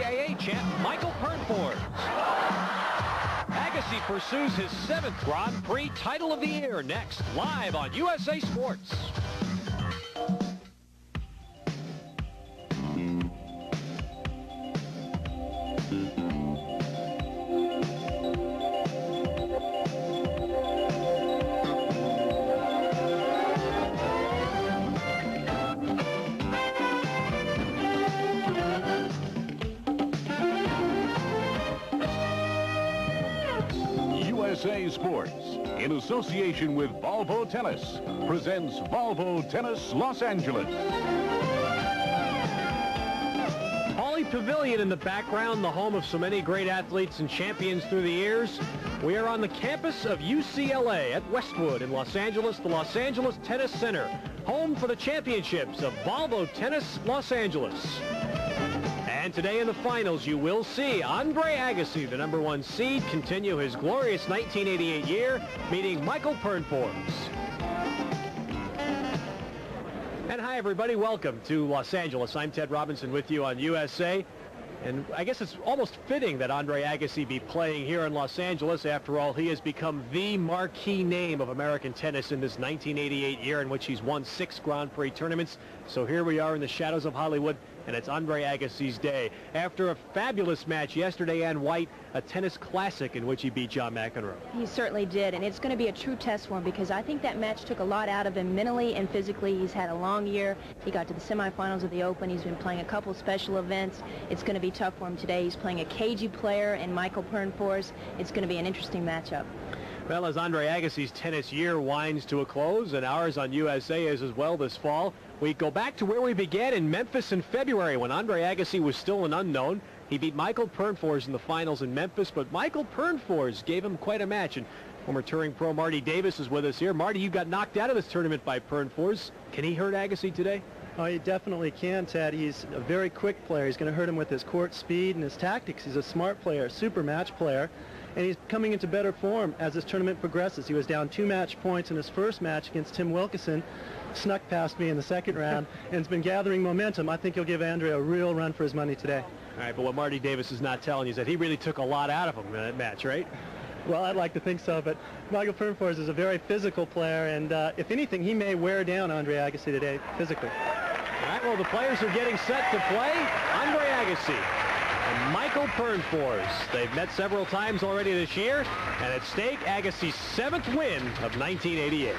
NCAA champ Michael Pernfors. Agassi pursues his 7th Grand Prix title of the year next, live on USA Sports. USA Sports, in association with Volvo Tennis, presents Volvo Tennis Los Angeles. Pauley Pavilion in the background, the home of so many great athletes and champions through the years. We are on the campus of UCLA at Westwood in Los Angeles, the Los Angeles Tennis Center, home for the championships of Volvo Tennis Los Angeles. And today in the finals, you will see Andre Agassi, the #1 seed, continue his glorious 1988 year, meeting Michael Pernfors. And hi, everybody. Welcome to Los Angeles. I'm Ted Robinson with you on USA. And I guess it's almost fitting that Andre Agassi be playing here in Los Angeles. After all, he has become the marquee name of American tennis in this 1988 year in which he's won 6 Grand Prix tournaments. So here we are in the shadows of Hollywood, and it's Andre Agassi's day. After a fabulous match yesterday and White, a tennis classic in which he beat John McEnroe. He certainly did, and it's going to be a true test for him because I think that match took a lot out of him mentally and physically. He's had a long year. He got to the semifinals of the Open. He's been playing a couple special events. It's going to be tough for him today. He's playing a cagey player in Michael Pernfors. It's going to be an interesting matchup. Well, as Andre Agassi's tennis year winds to a close, and ours on USA is as well this fall, we go back to where we began in Memphis in February when Andre Agassi was still an unknown. He beat Michael Pernfors in the finals in Memphis, but Michael Pernfors gave him quite a match. And former touring pro Marty Davis is with us here. Marty, you got knocked out of this tournament by Pernfors. Can he hurt Agassi today? Oh, he definitely can, Ted. He's a very quick player. He's going to hurt him with his court speed and his tactics. He's a smart player, super match player. And he's coming into better form as this tournament progresses. He was down 2 match points in his first match against Tim Wilkison, snuck past me in the second round, and has been gathering momentum. I think he'll give Andre a real run for his money today. All right, but what Marty Davis is not telling you is that he really took a lot out of him in that match, right? Well, I'd like to think so, but Michael Pernfors is a very physical player, and if anything, he may wear down Andre Agassi today physically. All right, well, the players are getting set to play. Andre Agassi and Michael Pernfors. They've met several times already this year, and at stake, Agassi's 7th win of 1988.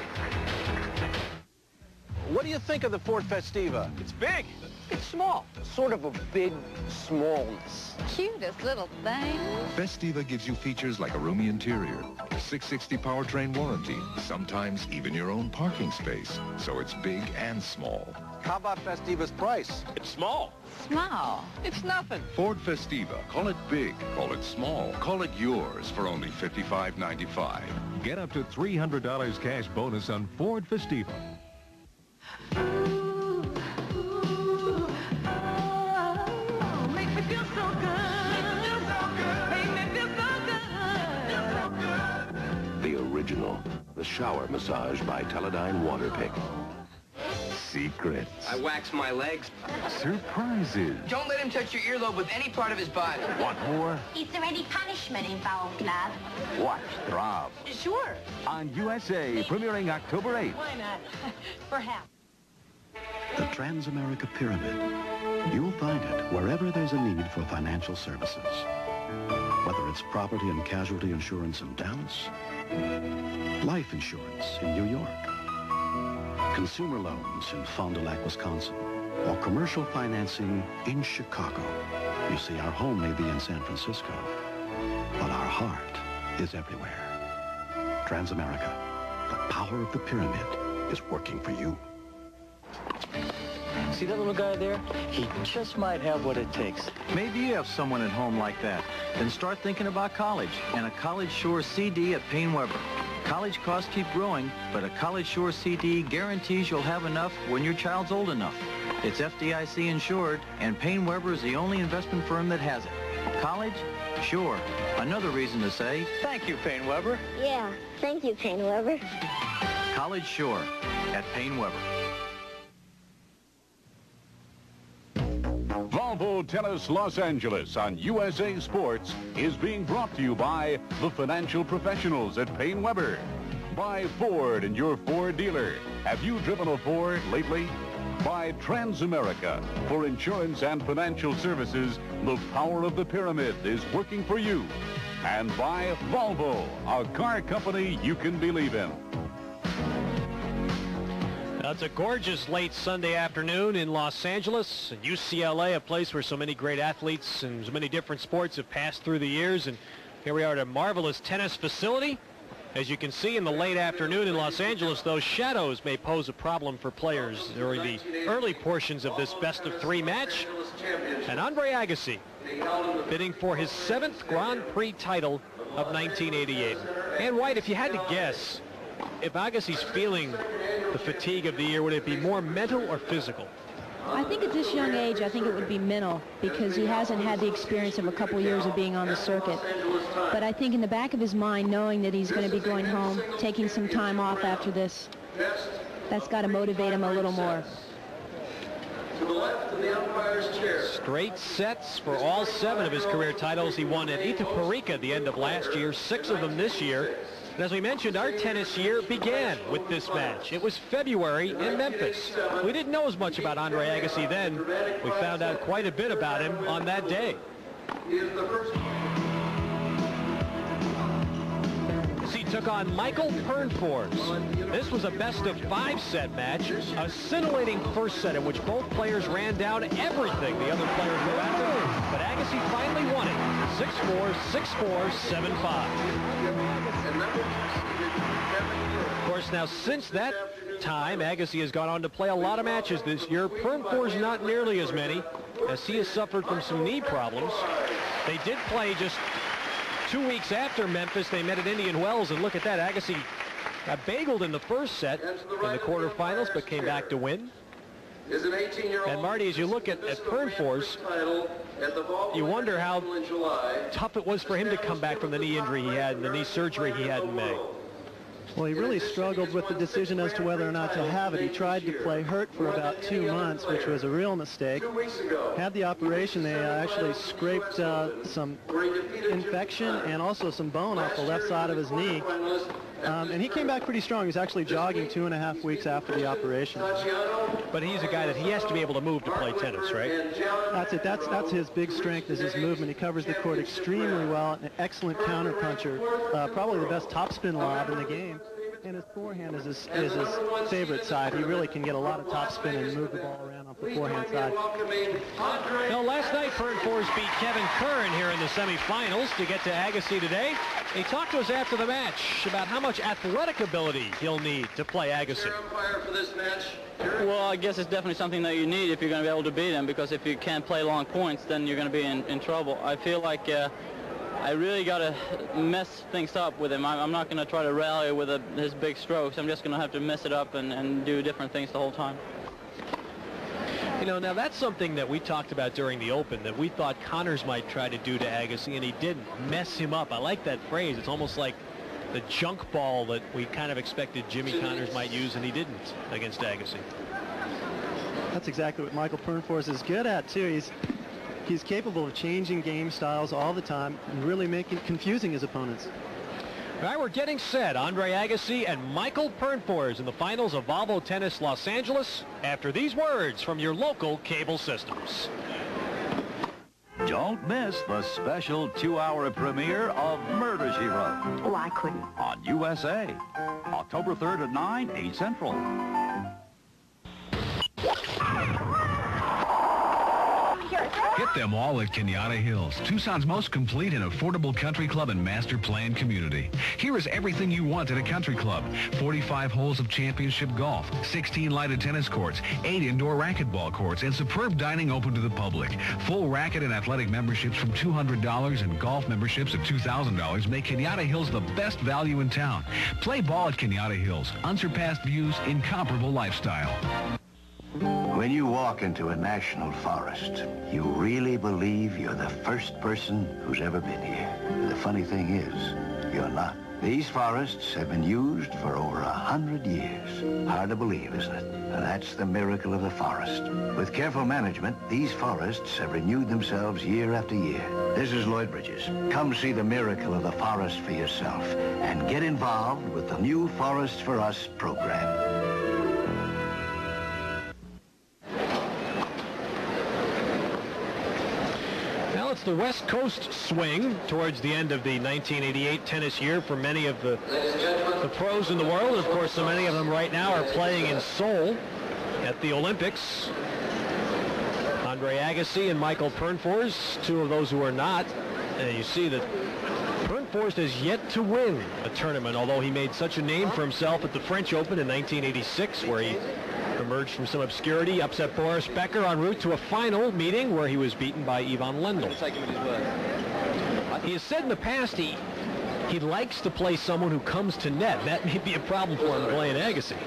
What do you think of the Ford Festiva? It's big. It's small. Sort of a big smallness. Cutest little thing. Festiva gives you features like a roomy interior, a 660 powertrain warranty, sometimes even your own parking space. So it's big and small. How about Festiva's price? It's small. Small. It's nothing. Ford Festiva. Call it big. Call it small. Call it yours for only $55.95. Get up to $300 cash bonus on Ford Festiva. The original, the shower massage by Teledyne Waterpick. Secrets. I wax my legs. Surprises. Don't let him touch your earlobe with any part of his body. Want more? Is there any punishment involved, love? Watch Throb. Sure. On USA, premiering October 8th. Why not? Perhaps. The Transamerica Pyramid. You'll find it wherever there's a need for financial services. Whether it's property and casualty insurance in Dallas, life insurance in New York, consumer loans in Fond du Lac, Wisconsin, or commercial financing in Chicago. You see, our home may be in San Francisco, but our heart is everywhere. Transamerica, the power of the pyramid, is working for you. See that little guy there? He just might have what it takes. Maybe you have someone at home like that. Then start thinking about college and a College Shore CD at PaineWebber. College costs keep growing, but a College Shore CD guarantees you'll have enough when your child's old enough. It's FDIC insured, and PaineWebber is the only investment firm that has it. College? Sure. Another reason to say, Thank you, PaineWebber. Yeah, thank you, PaineWebber. College Shore at PaineWebber. Volvo Tennis Los Angeles on USA Sports is being brought to you by the financial professionals at Payne Weber. By Ford and your Ford dealer. Have you driven a Ford lately? By Transamerica. For insurance and financial services, the power of the pyramid is working for you. And by Volvo, a car company you can believe in. It's a gorgeous late Sunday afternoon in Los Angeles, UCLA, a place where so many great athletes and so many different sports have passed through the years. And here we are at a marvelous tennis facility. As you can see in the late afternoon in Los Angeles, those shadows may pose a problem for players during the early portions of this best-of-3 match. And Andre Agassi bidding for his 7th Grand Prix title of 1988. And White, if you had to guess, if Agassi's feeling the fatigue of the year, would it be more mental or physical? I think at this young age, I think it would be mental because he hasn't had the experience of a couple years of being on the circuit. But I think in the back of his mind, knowing that he's going to be going home, taking some time off after this, that's got to motivate him a little more. To the left of the umpire's chair. Straight sets for all 7 of his career titles. He won at Itaparica at the end of last year, 6 of them this year. And as we mentioned, our tennis year began with this match. It was February in Memphis. We didn't know as much about Andre Agassi then. We found out quite a bit about him on that day. He took on Mikael Pernfors. This was a best-of-5 set match, a scintillating first set in which both players ran down everything the other players were after, but Agassi finally won it, 6-4, 6-4, 7-5. Of course, now since that time, Agassi has gone on to play a lot of matches this year. Pernfors not nearly as many, as he has suffered from some knee problems. They did play just 2 weeks after Memphis. They met at Indian Wells, and look at that. Agassi got bageled in the first set in the quarterfinals, but came back to win. And Marty, as you look at Pernfors, you wonder how tough it was for him to come back from the knee injury he had, and the knee surgery he had in May. Well, he really struggled with the decision as to whether or not to have it. He tried to play hurt for about 2 months, which was a real mistake. Had the operation, they actually scraped some infection and also some bone off the left side of his knee. And he came back pretty strong. He was actually jogging 2.5 weeks after the operation. But he's a guy that he has to be able to move to play tennis, right? That's it. That's his big strength, is his movement. He covers the court extremely well. An excellent counter puncher. Probably the best topspin lob in the game. And his forehand is his favorite side. He really can get a lot of topspin and move the ball around off the forehand side. Now, last night, Pernfors beat Kevin Curran here in the semifinals to get to Agassi today. He talked to us after the match about how much athletic ability he'll need to play Agassi. Well, I guess it's definitely something that you need if you're going to be able to beat him, because if you can't play long points, then you're going to be in trouble. I feel like I really got to mess things up with him. I'm not going to try to rally with his big strokes. I'm just going to have to mess it up and do different things the whole time. You know, now that's something that we talked about during the Open that we thought Connors might try to do to Agassi, and he didn't. Mess him up. I like that phrase. It's almost like the junk ball that we kind of expected Jimmy Connors might use, and he didn't against Agassi. That's exactly what Michael Pernfors is good at, too. He's capable of changing game styles all the time and really confusing his opponents. All right, we're getting set. Andre Agassi and Michael Pernfors in the finals of Volvo Tennis Los Angeles after these words from your local cable systems. Don't miss the special 2-hour premiere of Murder, She Wrote. Oh, I couldn't. On USA. October 3rd at 9, 8 Central. Get them all at Kenyatta Hills, Tucson's most complete and affordable country club and master plan community. Here is everything you want at a country club. 45 holes of championship golf, 16 lighted tennis courts, 8 indoor racquetball courts, and superb dining open to the public. Full racket and athletic memberships from $200 and golf memberships of $2,000 make Kenyatta Hills the best value in town. Play ball at Kenyatta Hills. Unsurpassed views, incomparable lifestyle. When you walk into a national forest, you really believe you're the first person who's ever been here. The funny thing is, you're not. These forests have been used for over 100 years. Hard to believe, isn't it? But that's the miracle of the forest. With careful management, these forests have renewed themselves year after year. This is Lloyd Bridges. Come see the miracle of the forest for yourself and get involved with the new Forests for Us program. Well, it's the West Coast swing towards the end of the 1988 tennis year for many of the pros in the world. And of course, so many of them right now are playing in Seoul at the Olympics. Andre Agassi and Mikael Pernfors, two of those who are not. And you see that Pernfors has yet to win a tournament, although he made such a name for himself at the French Open in 1986, where he emerged from some obscurity, upset Boris Becker en route to a final meeting where he was beaten by Ivan Lendl. He has said in the past he likes to play someone who comes to net. That may be a problem for him playing Agassi.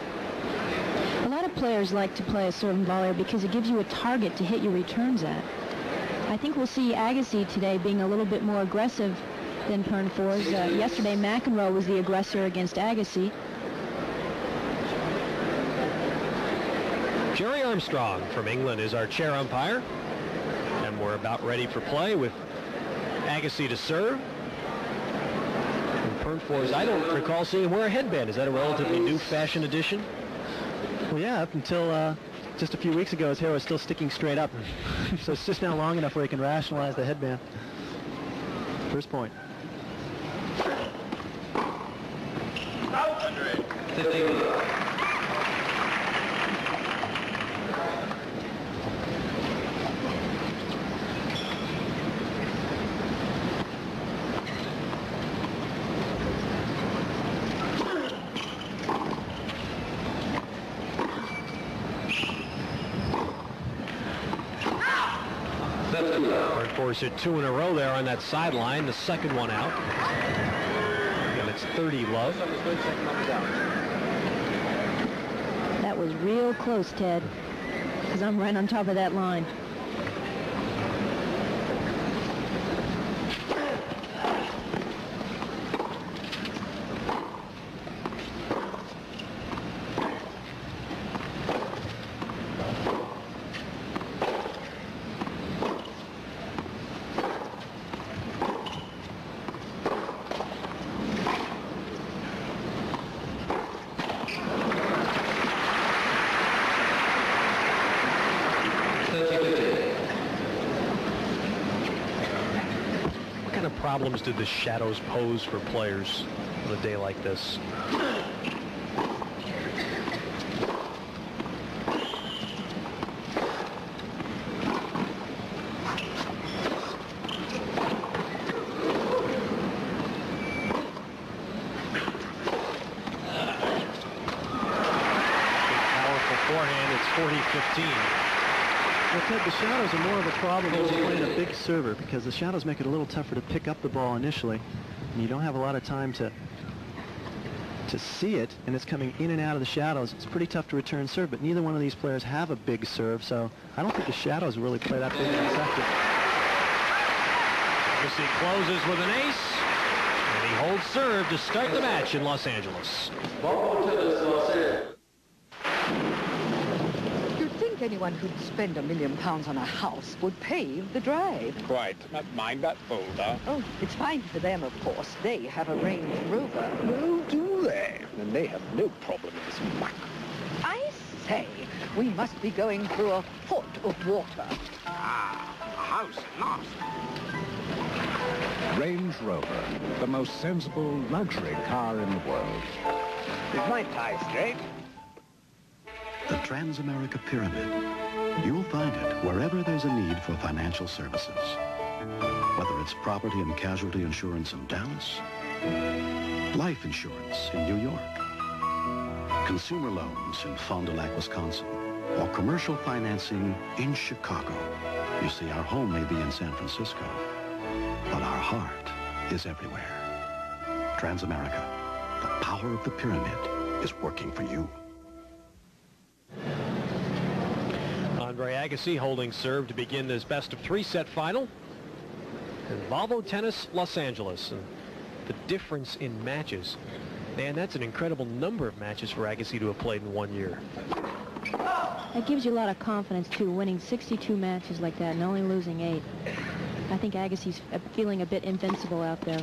A lot of players like to play a serving volleyer because it gives you a target to hit your returns at. I think we'll see Agassi today being a little bit more aggressive than Pernfors. Yesterday, McEnroe was the aggressor against Agassi. Jerry Armstrong from England is our chair umpire. And we're about ready for play with Agassi to serve. And Pernfors, I don't recall seeing him wear a headband. Is that a relatively new fashion addition? Well, yeah, up until just a few weeks ago, his hair was still sticking straight up. So it's just now long enough where he can rationalize the headband. First point. Pernfors hit two in a row there on that sideline. The second one out. And it's 30 love. That was real close, Ted, because I'm right on top of that line. What kind of problems did the shadows pose for players on a day like this? Powerful forehand. It's 40-15. Well, Ted, the shadows are more of a problem when you're playing a big server, because the shadows make it a little tougher to pick up the ball initially, and you don't have a lot of time to see it, and it's coming in and out of the shadows. It's pretty tough to return serve, but neither one of these players have a big serve, so I don't think the shadows really play that big of a factor. Agassi closes with an ace, and he holds serve to start the match in Los Angeles. Anyone who'd spend £1 million on a house would pave the drive. Quite. Not mind that boulder. Oh, it's fine for them, of course. They have a Range Rover. Oh, do they? Then they have no problem in this muck. I say, we must be going through a foot of water. Ah, a house at last. Range Rover, the most sensible luxury car in the world. Is my tie straight? The Trans-America Pyramid. You'll find it wherever there's a need for financial services. Whether it's property and casualty insurance in Dallas, life insurance in New York, consumer loans in Fond du Lac, Wisconsin, or commercial financing in Chicago. You see, our home may be in San Francisco, but our heart is everywhere. Trans-America, the power of the pyramid is working for you. Andre Agassi holding serve to begin this best-of-3 set final in Volvo Tennis Los Angeles. And the difference in matches. And that's an incredible number of matches for Agassi to have played in 1 year. That gives you a lot of confidence, too, winning 62 matches like that and only losing 8. I think Agassi's feeling a bit invincible out there.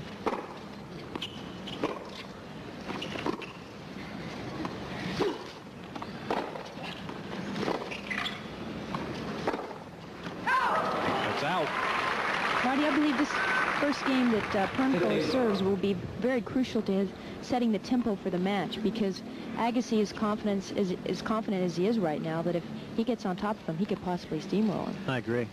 That's out. Marty, I believe this first game that Pernfors serves will be very crucial to his setting the tempo for the match, because Agassi is confident as he is right now that if he gets on top of him, he could possibly steamroll him. I agree.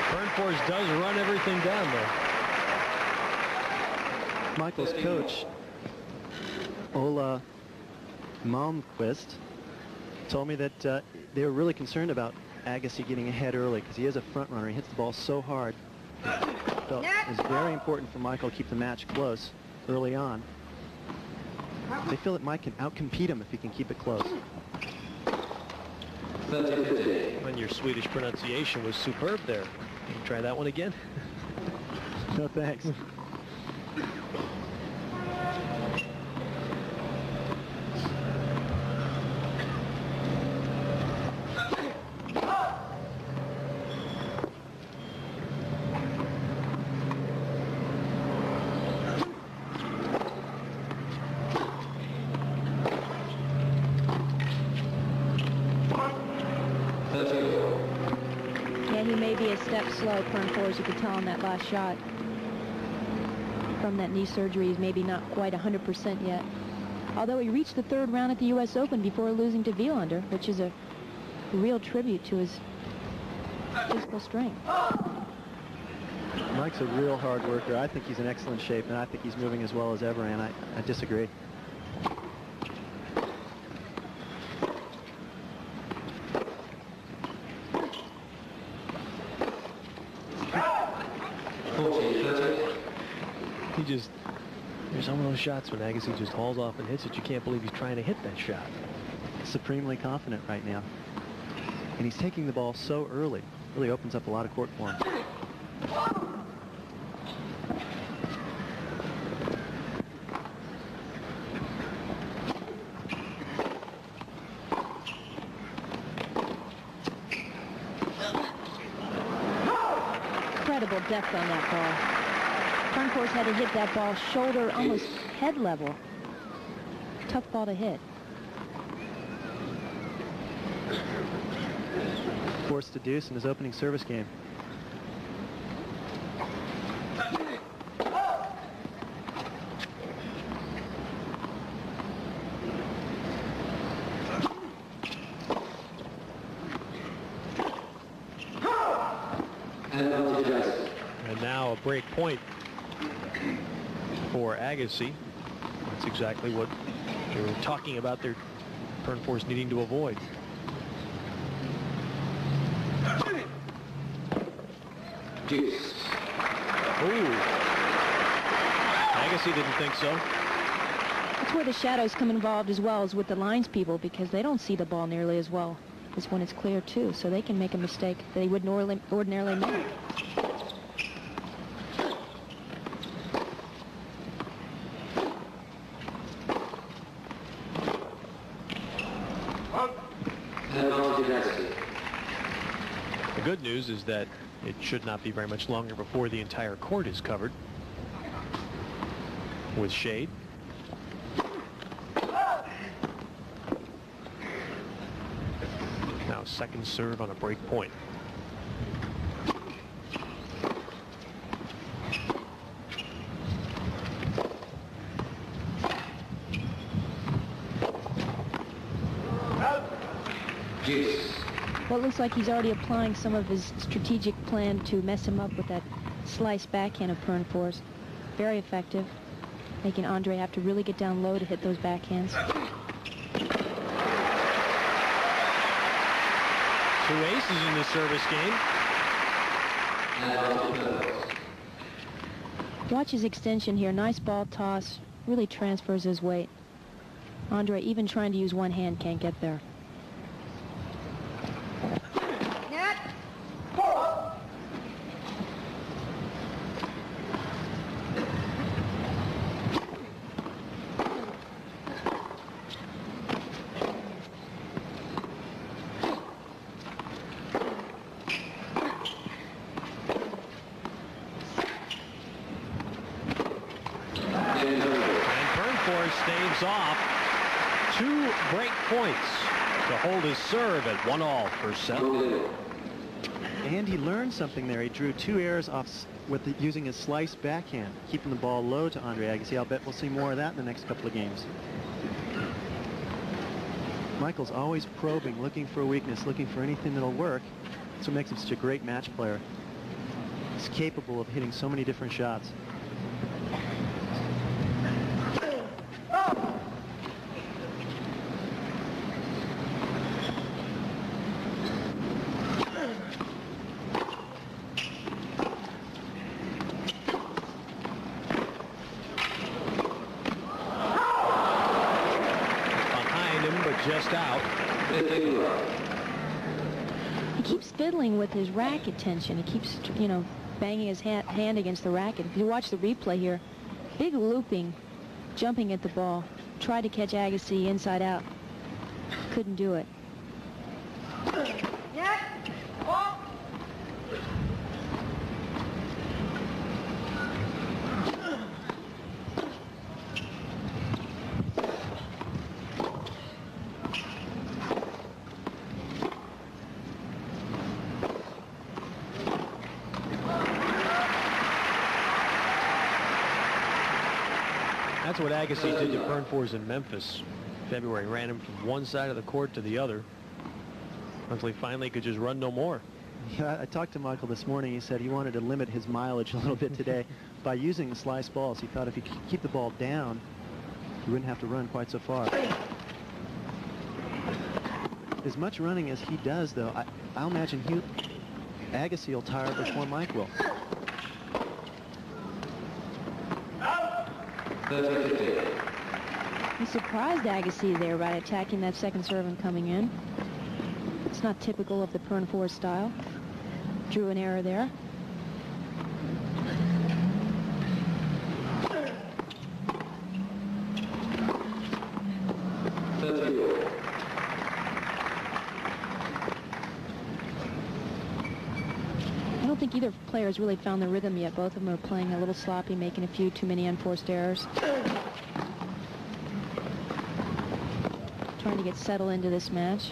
Pernfors does run everything down there. Michael's coach, Ola Malmquist, told me that they were really concerned about Agassi getting ahead early because he is a front runner. He hits the ball so hard. So it's very important for Michael to keep the match close early on. They feel that Mike can outcompete him if he can keep it close. And your Swedish pronunciation was superb there. Can you try that one again? No, thanks. Yeah, he may be a step slow, Pernfors. You could tell on that last shot. From that knee surgery, he's maybe not quite 100% yet. Although he reached the 3rd round at the U.S. Open before losing to Wielander, which is a real tribute to his physical strength. Mike's a real hard worker. I think he's in excellent shape, and I think he's moving as well as ever, and I disagree. There's some of those shots when Agassi just hauls off and hits it. You can't believe he's trying to hit that shot. Supremely confident right now. And he's taking the ball so early. Really opens up a lot of court for him. Incredible depth on that ball. Pernfors had to hit that ball shoulder, almost head level. Tough ball to hit. Forced to deuce in his opening service game. And now a break point for Agassi. That's exactly what they were talking about their Pernfors needing to avoid. Ooh. Agassi didn't think so. That's where the shadows come involved as well as with the lines people, because they don't see the ball nearly as well as when it's clear too, so they can make a mistake they wouldn't ordinarily make. The good news is that it should not be very much longer before the entire court is covered with shade. Now second serve on a break point. Well, it looks like he's already applying some of his strategic plan to mess him up with that slice backhand of Pernfors. Very effective. making Andre have to really get down low to hit those backhands. 2 aces in the service game. Watch his extension here. Nice ball toss. Really transfers his weight. Andre, even trying to use one hand, can't get there. Staves off 2 break points to hold his serve at 1-all first set. And he learned something there. He drew 2 errors off with using his slice backhand, keeping the ball low to Andre Agassi. I'll bet we'll see more of that in the next couple of games. Michael's always probing, looking for a weakness, looking for anything that'll work. That's what makes him such a great match player. He's capable of hitting so many different shots. Just out. He keeps fiddling with his racket tension. He keeps, you know, banging his hand against the racket. If you watch the replay here, big looping, jumping at the ball. Tried to catch Agassi inside out. Couldn't do it. That's what Agassi did to Pernfors in Memphis. February ran him from one side of the court to the other until he finally could just run no more. Yeah, I talked to Michael this morning. He said he wanted to limit his mileage a little bit today by using the slice balls. He thought if he could keep the ball down, he wouldn't have to run quite so far. As much running as he does, though, I'll imagine Agassi will tire before Mike will. He surprised Agassi there by attacking that second serve and coming in. It's not typical of the Pernfors style. Drew an error there. I don't think either player has really found the rhythm yet. Both of them are playing a little sloppy, making a few too many unforced errors. Trying to get settled into this match.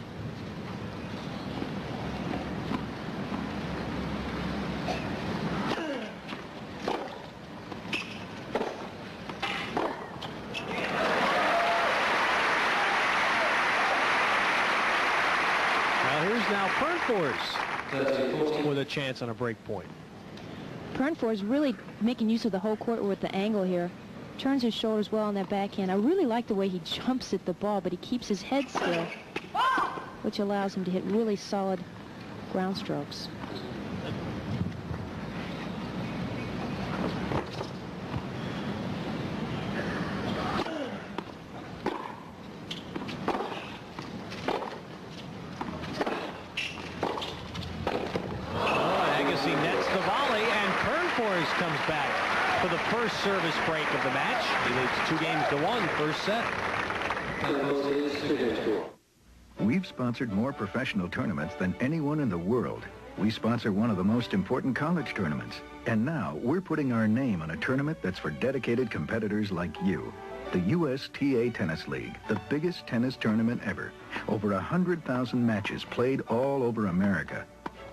Well, here's now Pernfors with a chance on a break point. Pernfors really making use of the whole court with the angle here. Turns his shoulders well on that backhand. I really like the way he jumps at the ball, but he keeps his head still, which allows him to hit really solid ground strokes. Agassi nets the volley, and Pernfors comes back for the first service break of the match. He leads 2-1, first set. We've sponsored more professional tournaments than anyone in the world. We sponsor one of the most important college tournaments. And now we're putting our name on a tournament that's for dedicated competitors like you. The USTA Tennis League, the biggest tennis tournament ever. Over 100,000 matches played all over America.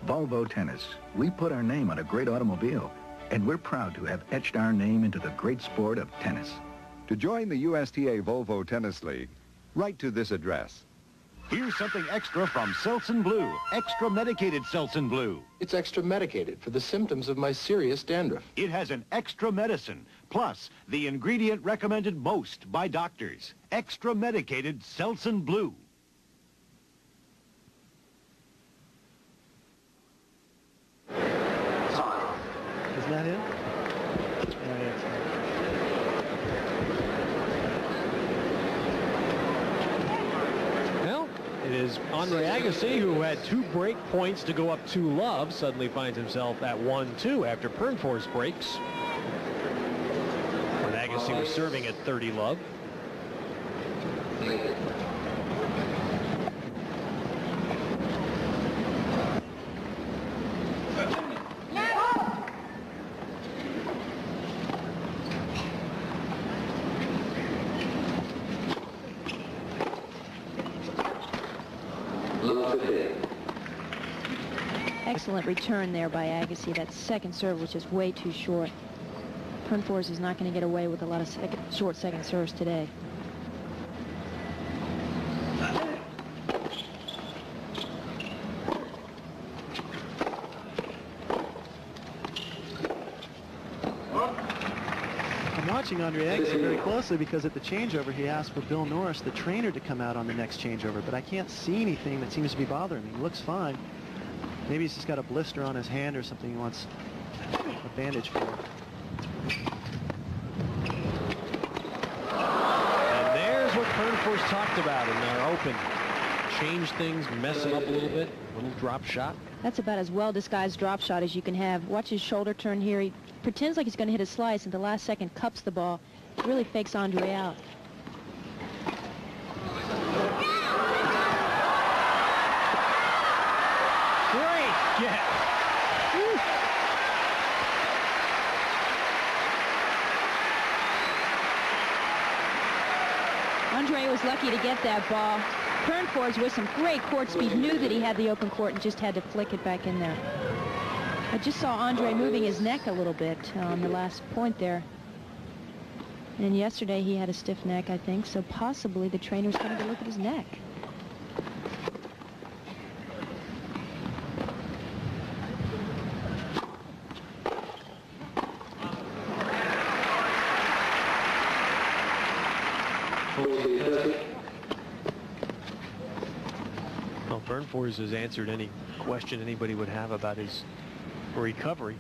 Volvo Tennis, we put our name on a great automobile. And we're proud to have etched our name into the great sport of tennis. To join the USTA Volvo Tennis League, write to this address. Here's something extra from Seltz & Blue. Extra medicated Seltz & Blue. It's extra medicated for the symptoms of my serious dandruff. It has an extra medicine, Plus, the ingredient recommended most by doctors, extra medicated Selsun Blue. Isn't that him? Well, it is Andre Agassi, who had 2 break points to go up 2-love, suddenly finds himself at 1-2 after Pernfors breaks. When Agassi was serving at 30-love. Excellent return there by Agassi. That second serve was just way too short. Pernfors is not going to get away with a lot of short second serves today. I'm watching Andre Agassi very closely because at the changeover he asked for Bill Norris, the trainer, to come out on the next changeover, but I can't see anything that seems to be bothering me. He looks fine. Maybe he's just got a blister on his hand or something he wants a bandage for. And there's what Pernfors talked about in our open. Change things, mess it up a little bit, little drop shot. That's about as well disguised drop shot as you can have. Watch his shoulder turn here. He pretends like he's going to hit a slice, and the last second cups the ball. Really fakes Andre out. Great get. Andre was lucky to get that ball. Pernfors, with some great court speed, knew that he had the open court and just had to flick it back in there. I just saw Andre moving his neck a little bit on the last point there. And yesterday he had a stiff neck, I think, so possibly the trainer's coming to look at his neck. Well, Pernfors has answered any question anybody would have about his recovery.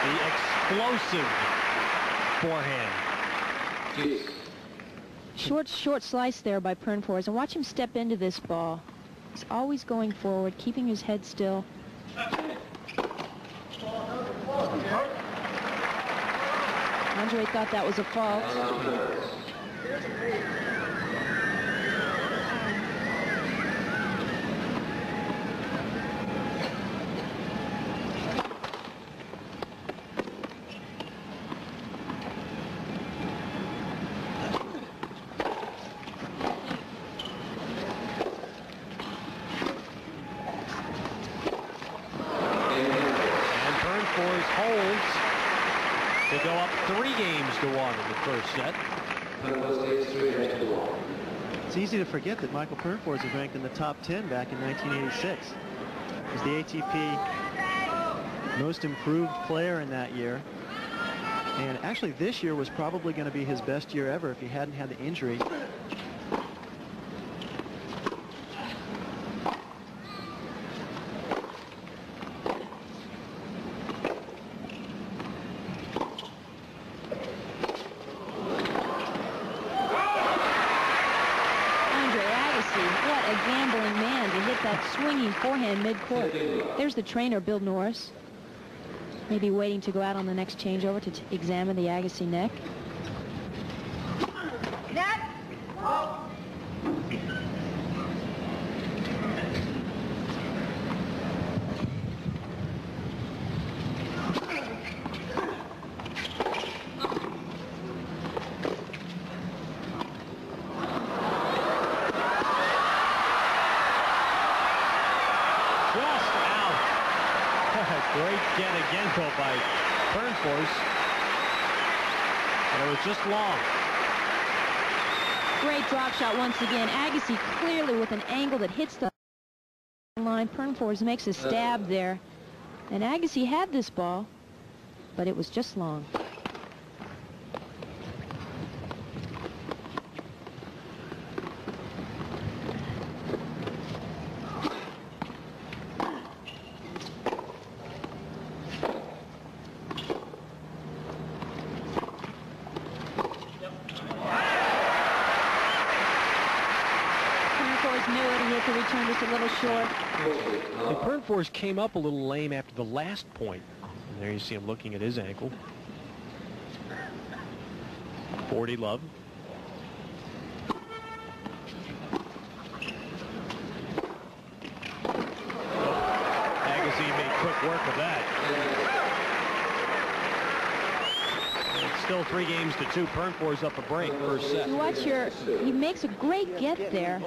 The explosive forehand. Short slice there by Pernfors, and watch him step into this ball. He's always going forward, keeping his head still. Andre thought that was a fault. Holds to go up 3-1 in the first set. It's easy to forget that Michael Pernfors was ranked in the top 10 back in 1986. He was the ATP most improved player in that year. And actually this year was probably going to be his best year ever if he hadn't had the injury. Swinging forehand mid-court. There's the trainer, Bill Norris. Maybe waiting to go out on the next changeover to examine the Agassi neck. Great get again, though, by Pernfors. And it was just long. Great drop shot once again. Agassi clearly with an angle that hits the line. Pernfors makes a stab there. And Agassi had this ball, but it was just long. Return just a little short. And Pernfors came up a little lame after the last point. And there you see him looking at his ankle. 40 love. Agassi made quick work of that. It's still 3-2. Pernfors up a break, first set. You watch here, he makes a great get there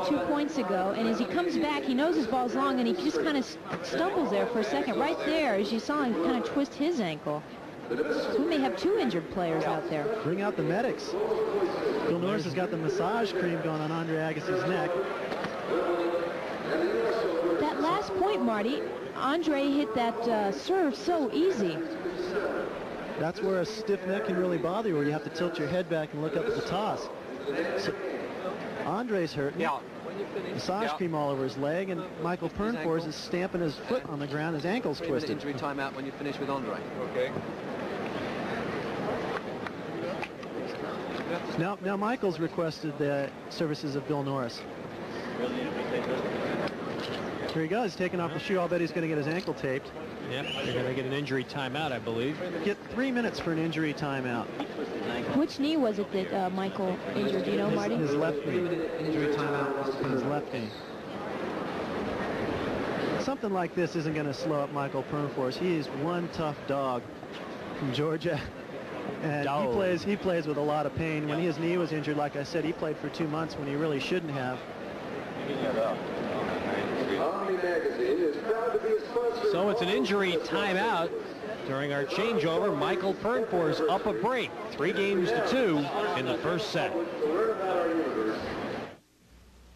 2 points ago, and as he comes back, he knows his ball's long, and he just kind of stumbles there for a second. Right there, as you saw him kind of twist his ankle. So we may have 2 injured players out there. Bring out the medics. Bill Norris has got the massage cream going on Andre Agassi's neck. That last point, Marty, Andre hit that serve so easy. That's where a stiff neck can really bother you, where you have to tilt your head back and look up at the toss. So Andre's hurting. Yeah. Massage cream all over his leg, and Michael Pernfors is stamping his foot on the ground. His ankle's twisted. Injury timeout when you finish with Andre. Okay. Now Michael's requested the services of Bill Norris. Here he goes, taking off the shoe. I'll bet he's going to get his ankle taped. Yep, they're going to get an injury timeout, I believe. Get 3 minutes for an injury timeout. Which knee was it that Michael injured? Do you know, Marty? His left knee. Injury timeout on his left knee. Something like this isn't going to slow up Michael Pernfors. He is one tough dog from Georgia. And he plays with a lot of pain. When his knee was injured, like I said, he played for 2 months when he really shouldn't have. So it's an injury timeout during our changeover. Michael Pernfors up a break, 3-2 in the first set.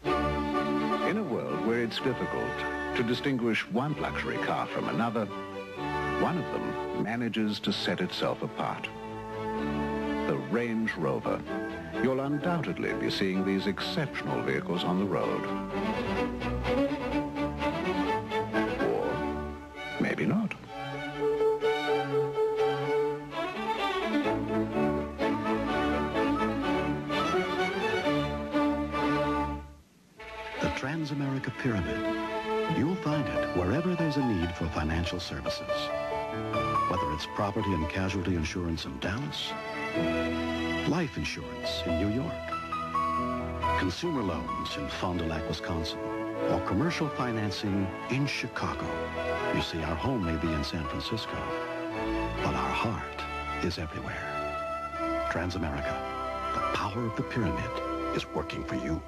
In a world where it's difficult to distinguish one luxury car from another, one of them manages to set itself apart. The Range Rover. You'll undoubtedly be seeing these exceptional vehicles on the road. Or maybe not. The Trans-America Pyramid. You'll find it wherever there's a need for financial services. Whether it's property and casualty insurance in Dallas, life insurance in New York, consumer loans in Fond du Lac, Wisconsin, or commercial financing in Chicago. You see, our home may be in San Francisco, but our heart is everywhere. Trans-America, the power of the pyramid is working for you.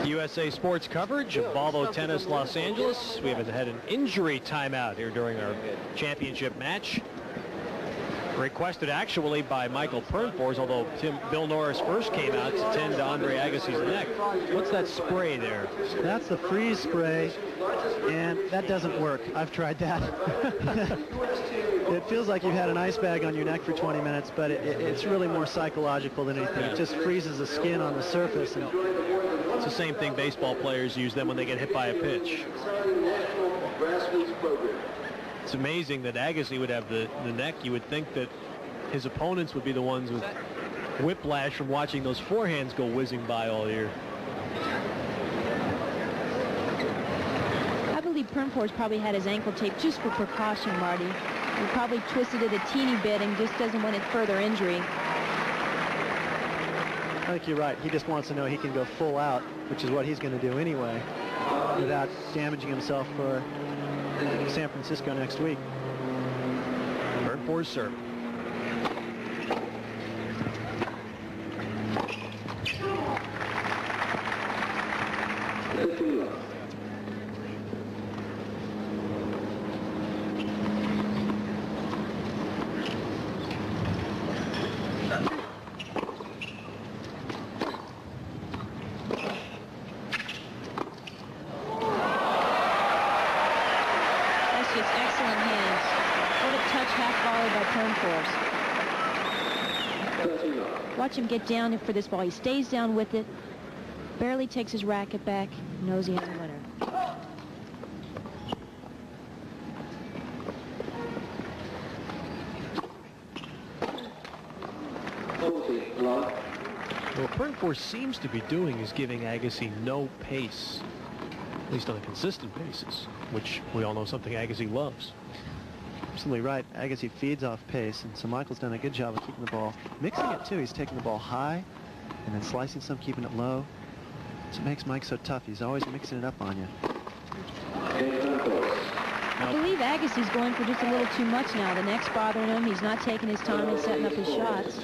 USA Sports coverage of Volvo Tennis Los Angeles. We have had an injury timeout here during our championship match. Requested actually by Michael Pernfors, although Bill Norris first came out to tend to Andre Agassi's neck. What's that spray there? That's the freeze spray, and that doesn't work. I've tried that. It feels like you've had an ice bag on your neck for 20 minutes, but it's really more psychological than anything. It just freezes the skin on the surface. And it's the same thing baseball players use then when they get hit by a pitch. It's amazing that Agassi would have the neck. You would think that his opponents would be the ones with whiplash from watching those forehands go whizzing by all year. I believe Pernfors probably had his ankle taped just for precaution, Marty. He probably twisted it a teeny bit and just doesn't want it further injury. I think you're right. He just wants to know he can go full out, which is what he's going to do anyway, without damaging himself for San Francisco next week. Pernfors serve. That's just excellent hands. What a touch half volley by Pernfors. Watch him get down for this ball. He stays down with it, barely takes his racket back, knows he has a winner. What Pernfors seems to be doing is giving Agassi no pace, at least on a consistent basis, which we all know something Agassi loves. Absolutely right. Agassi feeds off pace, and so Michael's done a good job of keeping the ball, mixing it too. He's taking the ball high and then slicing some, keeping it low. That's what makes Mike so tough. He's always mixing it up on you. I believe Agassi's going for just a little too much now. The neck's bothering him. He's not taking his time and setting up his shots.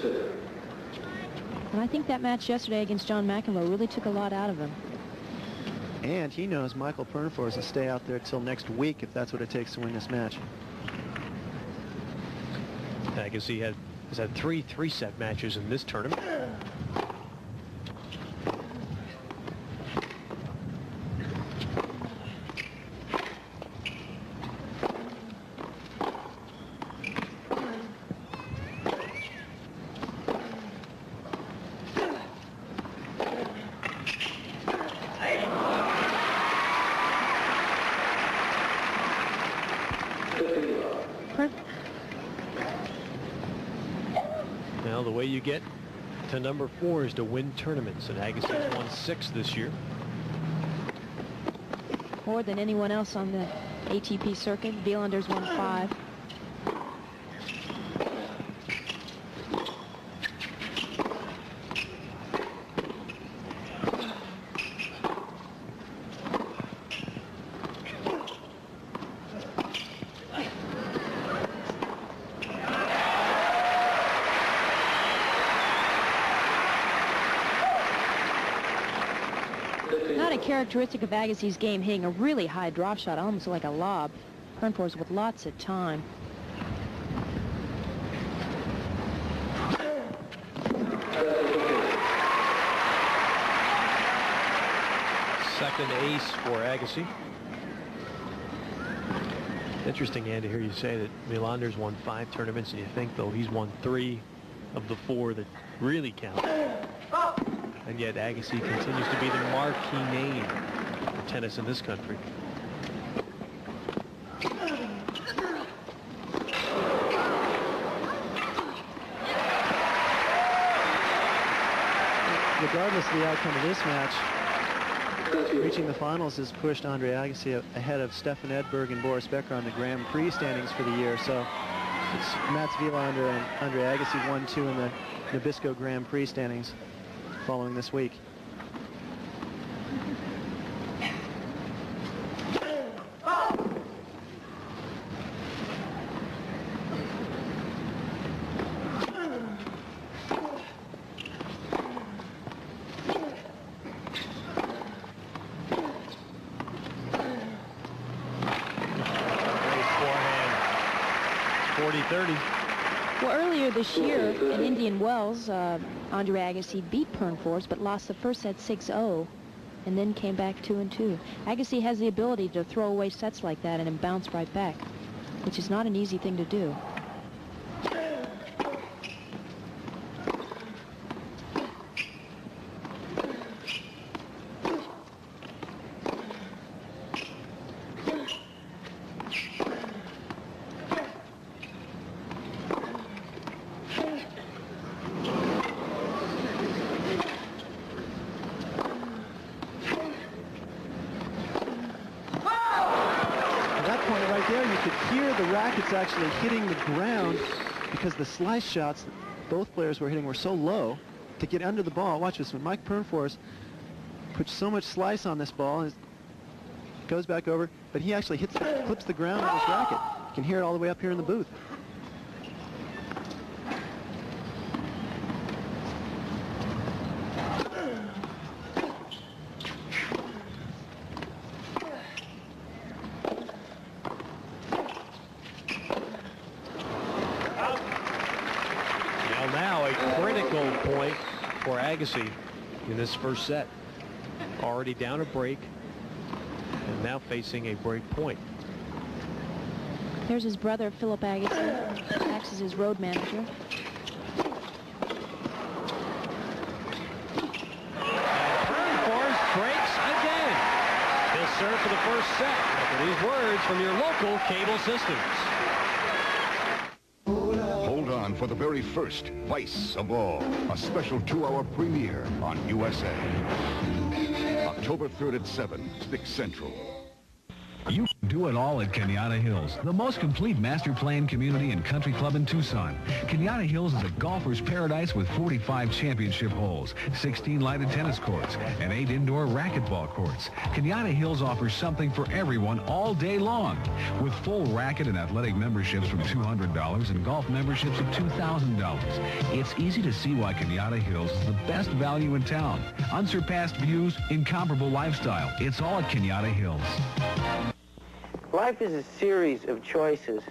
And I think that match yesterday against John McEnroe really took a lot out of him. And he knows Michael Pernfors will stay out there till next week if that's what it takes to win this match. Agassi has had 3 3-set matches in this tournament. Now, the way you get to number 4 is to win tournaments, and Agassi's won 6 this year. More than anyone else on the ATP circuit. Wielander's won 5. Not a characteristic of Agassi's game, hitting a really high drop shot, almost like a lob. Pernfors with lots of time. Second ace for Agassi. Interesting, Ann, to hear you say that Wielander's won 5 tournaments, and you think, though, he's won 3 of the 4 that really count. And yet Agassi continues to be the marquee name for tennis in this country. Regardless of the outcome of this match, reaching the finals has pushed Andre Agassi ahead of Stefan Edberg and Boris Becker on the Grand Prix standings for the year. So it's Mats Wielander and Andre Agassi 1-2 in the Nabisco Grand Prix standings following this week. Well, earlier this year in Indian Wells, Andre Agassi beat Pernfors, but lost the first set 6-0, and then came back 2-2. Agassi has the ability to throw away sets like that and then bounce right back, which is not an easy thing to do. Actually hitting the ground because the slice shots that both players were hitting were so low to get under the ball. Watch this, when Mike Pernfors puts so much slice on this ball and goes back over, but he actually clips the ground with his racket. You can hear it all the way up here in the booth. Agassi in this first set. Already down a break and now facing a break point. There's his brother, Philip Agassi, acts as his road manager. Pernfors breaks again. He'll serve for the first set after these words from your local cable systems. Hold on for the very first Vice of All, a special 2-hour premiere on USA. October 3rd at 7, 6 Central. You can do it all at Kenyatta Hills, the most complete master plan community and country club in Tucson. Kenyatta Hills is a golfer's paradise with 45 championship holes, 16 lighted tennis courts, and 8 indoor racquetball courts. Kenyatta Hills offers something for everyone all day long, with full racket and athletic memberships from $200 and golf memberships of $2,000. It's easy to see why Kenyatta Hills is the best value in town. Unsurpassed views, incomparable lifestyle. It's all at Kenyatta Hills. Life is a series of choices.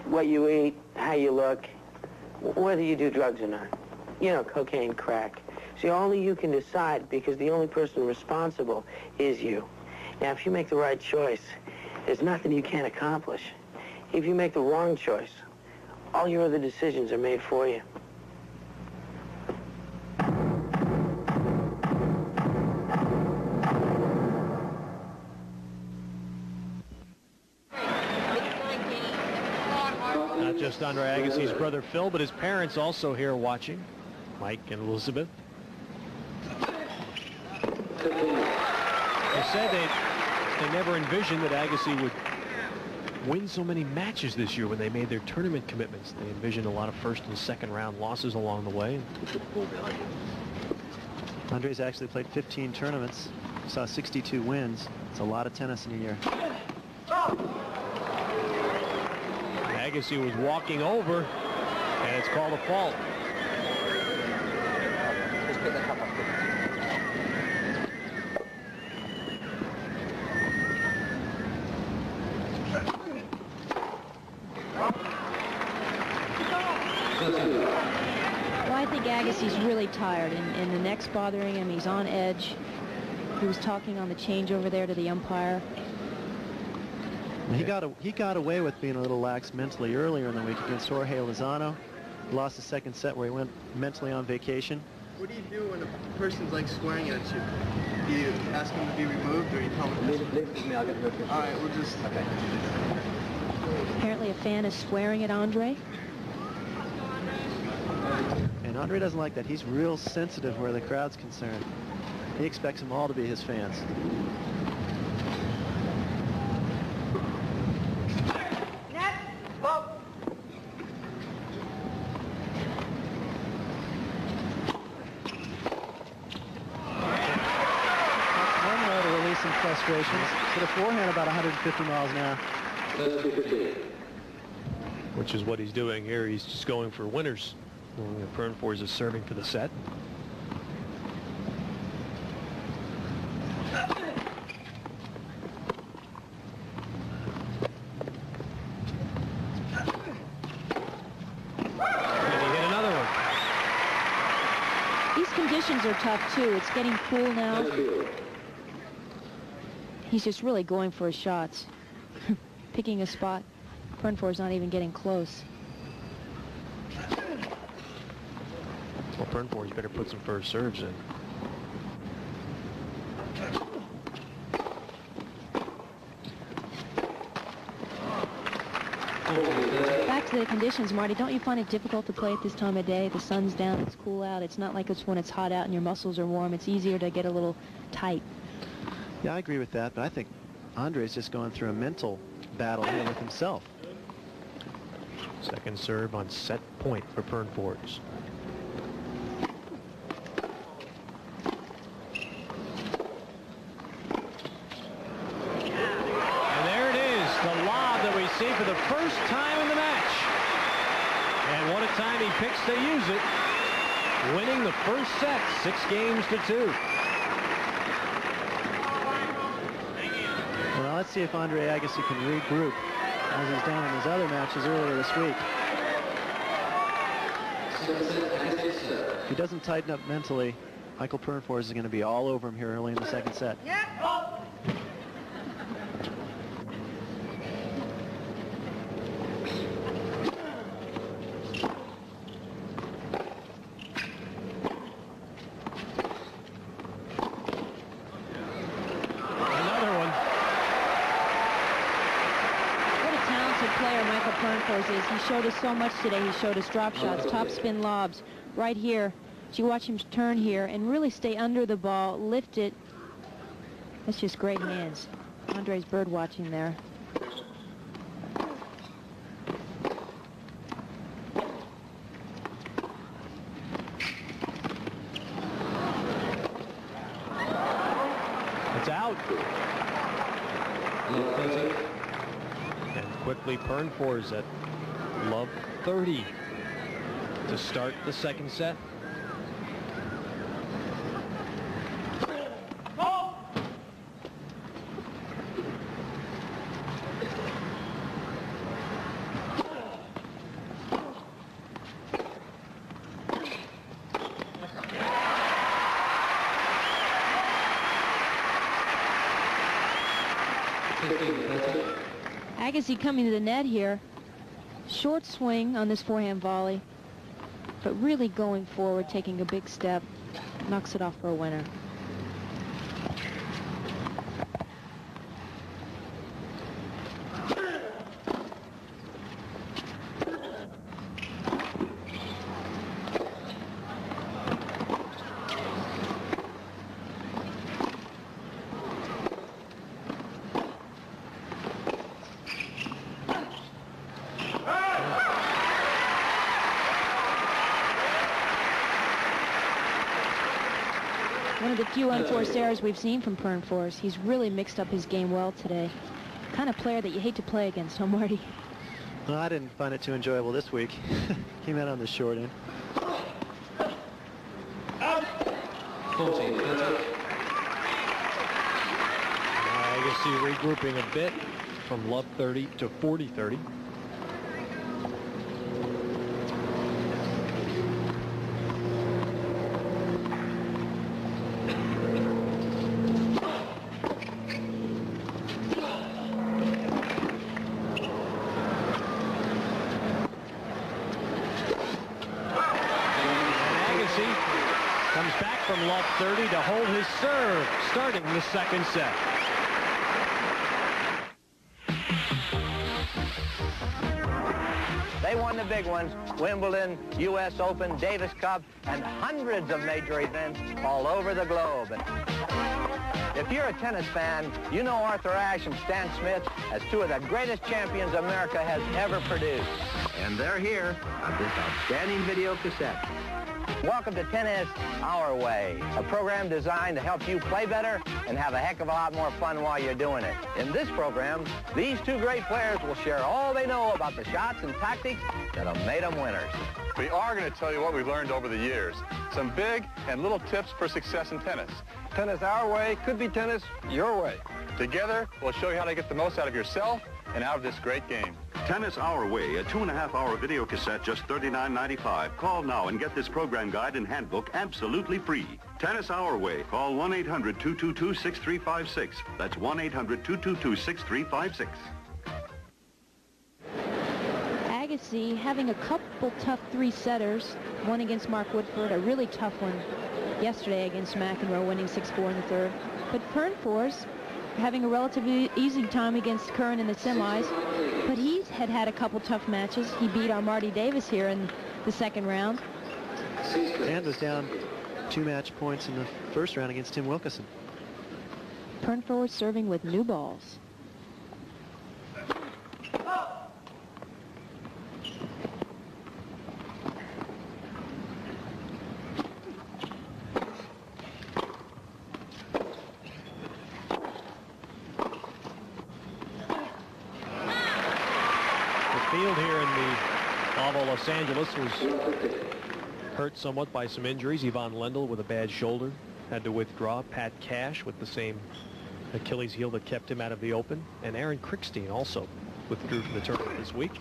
What you eat, how you look, whether you do drugs or not. You know, cocaine, crack. See, only you can decide because the only person responsible is you. Now, if you make the right choice, there's nothing you can't accomplish. If you make the wrong choice, all your other decisions are made for you. Not just Andre Agassi's brother Phil, but his parents also here watching, Mike and Elizabeth. They said they never envisioned that Agassi would win so many matches this year when they made their tournament commitments. They envisioned a lot of first and second round losses along the way. Andre's actually played 15 tournaments, saw 62 wins. It's a lot of tennis in a year. Agassi was walking over, and it's called a fault. Well, I think Agassi's really tired, and the neck's bothering him. He's on edge. He was talking on the change over there to the umpire. He got away with being a little lax mentally earlier in the week against Jorge Lozano. He lost the second set where he went mentally on vacation. What do you do when a person's like swearing at you? Do you ask him to be removed or you tell him? Leave it with me, I'll get rid of it. All right, we'll just... Okay. Apparently a fan is swearing at Andre. And Andre doesn't like that. He's real sensitive where the crowd's concerned. He expects them all to be his fans. Frustrations. Hit a forehand about 150 miles an hour. Which is what he's doing here. He's just going for winners. Pernfors is serving for the set. And he hit another one. These conditions are tough too. It's getting cool now. He's just really going for his shots. Picking a spot. Pernfors not even getting close. Well, Pernfors better put some first serves in. Back to the conditions, Marty. Don't you find it difficult to play at this time of day? The sun's down, it's cool out. It's not like it's when it's hot out and your muscles are warm. It's easier to get a little tight. Yeah, I agree with that, but I think Andre's just going through a mental battle here with himself. Second serve on set point for Pernfors. And there it is, the lob that we see for the first time in the match. And what a time he picks to use it. Winning the first set, 6-2. Well, let's see if Andre Agassi can regroup as he's done in his other matches earlier this week. If he doesn't tighten up mentally, Michael Pernfors is going to be all over him here early in the second set. Is. He showed us so much today. He showed us drop shots, top spin lobs. Right here, you watch him turn here and really stay under the ball, lift it. That's just great hands. Andre's bird watching there. It's out. And quickly Pernfors at love 30 to start the second set. Agassi coming to the net here. Short swing on this forehand volley, but really going forward, taking a big step, knocks it off for a winner. One of the few unforced errors we've seen from Pernfors. He's really mixed up his game well today. Kind of player that you hate to play against, huh, Marty? Well, I didn't find it too enjoyable this week. Came out on the short end. Agassi regrouping a bit from love 30 to 40-30. Comes back from love 30 to hold his serve, starting the second set. They won the big ones: Wimbledon, U.S. Open, Davis Cup, and hundreds of major events all over the globe. If you're a tennis fan, you know Arthur Ashe and Stan Smith as two of the greatest champions America has ever produced. And they're here on this outstanding video cassette. Welcome to Tennis Our Way, a program designed to help you play better and have a heck of a lot more fun while you're doing it. In this program, these two great players will share all they know about the shots and tactics that have made them winners. We are going to tell you what we've learned over the years. Some big and little tips for success in tennis. Tennis our way could be tennis your way. Together, we'll show you how to get the most out of yourself and out of this great game. Tennis Our Way, a 2.5-hour video cassette, just $39.95. Call now and get this program guide and handbook absolutely free. Tennis Our Way. Call 1-800-222-6356. That's 1-800-222-6356. Agassi having a couple tough three-setters. One against Mark Woodford, a really tough one yesterday against McEnroe, winning 6-4 in the third. But Pernfors having a relatively easy time against Curran in the semis, but he had a couple tough matches. He beat our Marty Davis here in the second round. And was down 2 match points in the first round against Tim Wilkison. Pernfors serving with new balls. Field here in the Oval Los Angeles was hurt somewhat by some injuries. Yvonne Lendl with a bad shoulder had to withdraw. Pat Cash with the same Achilles heel that kept him out of the Open. And Aaron Krickstein also withdrew from the tournament this week.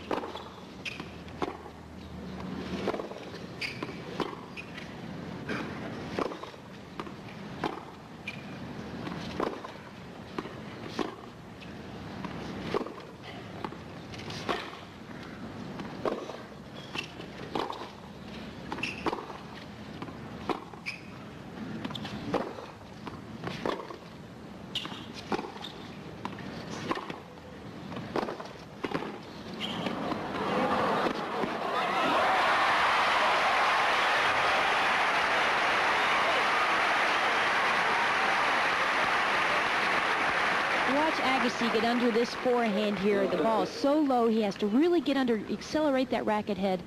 Watch Agassi get under this forehand here. The ball is so low, he has to really get under, accelerate that racket head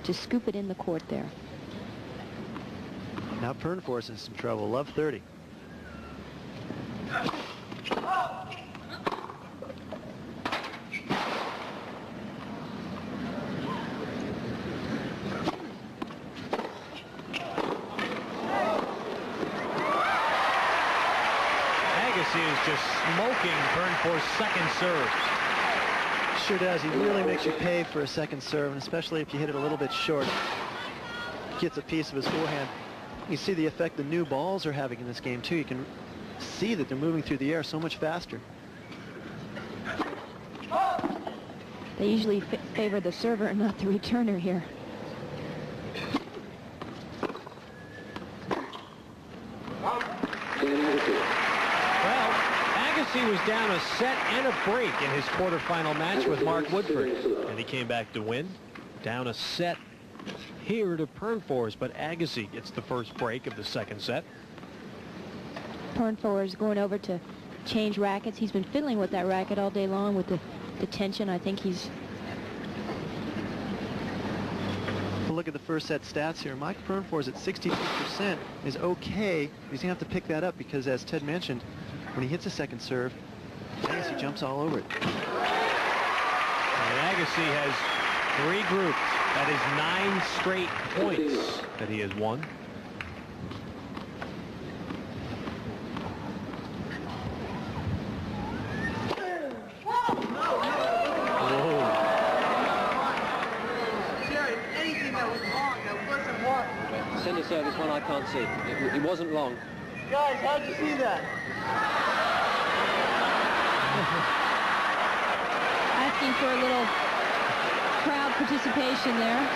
to scoop it in the court there. Now Pernfors is in trouble. Love 30. Agassi is just smoking Pernfors' second serve. Sure does. He really makes you pay for a second serve, and especially if you hit it a little bit short. Gets a piece of his forehand. You see the effect the new balls are having in this game, too. You can see that they're moving through the air so much faster. They usually favor the server and not the returner here. Well, Agassi was down a set and a break in his quarterfinal match with Mark Woodford, and he came back to win. Down a set here to Pernfors, but Agassi gets the first break of the second set. Pernfors going over to change rackets. He's been fiddling with that racket all day long with the tension. I think he's... Look at the first set stats here. Mike Pernfors at 62% is okay. He's going to have to pick that up because, as Ted mentioned, when he hits a second serve, Agassi jumps all over it. And Agassi has 3 groups. That is 9 straight points that he has won. Center service one I can't see. It wasn't long. Guys, how'd you see that? Asking for a little crowd participation there.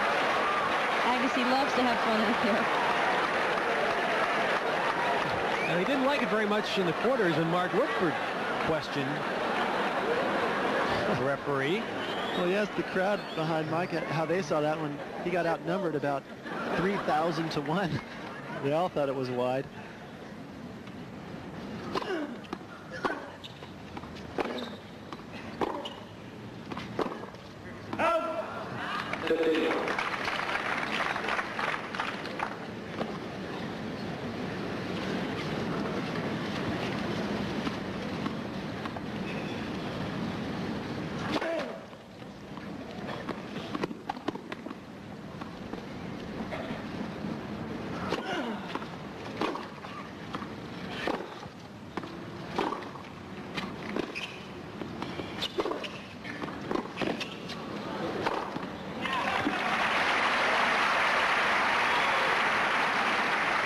Agassi loves to have fun out there. And he didn't like it very much in the quarters when Mark Woodford questioned the referee. Well, yes, the crowd behind Mike, how they saw that when he got outnumbered about 3,000 to 1. They all thought it was wide.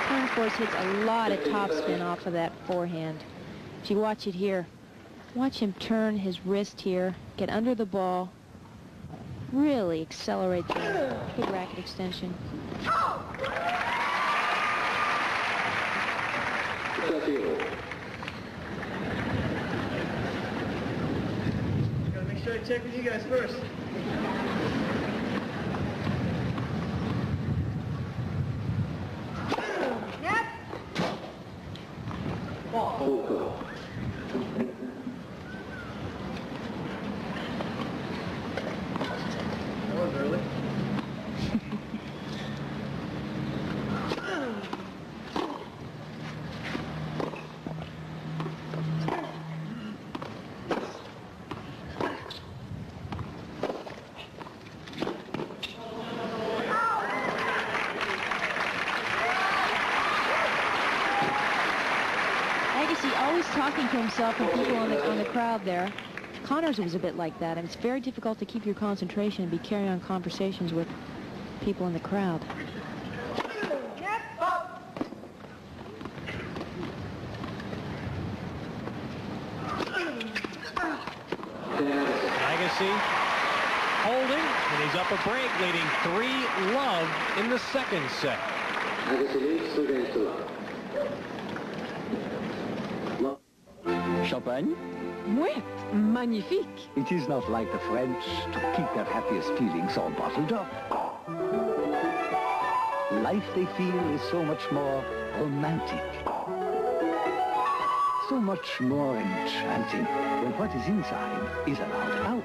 Pernfors hits a lot of topspin off of that forehand. If you watch it here, watch him turn his wrist here, get under the ball, really accelerate the good racket extension. Gotta make sure I check with you guys first. Always talking to himself and people on the crowd there. Connors was a bit like that, and it's very difficult to keep your concentration and be carrying on conversations with people in the crowd. Agassi holding, and he's up a break, leading 3-love in the second set. Champagne? Oui, magnifique. It is not like the French to keep their happiest feelings all bottled up. Life, they feel, is so much more romantic. so much more enchanting when what is inside is allowed out.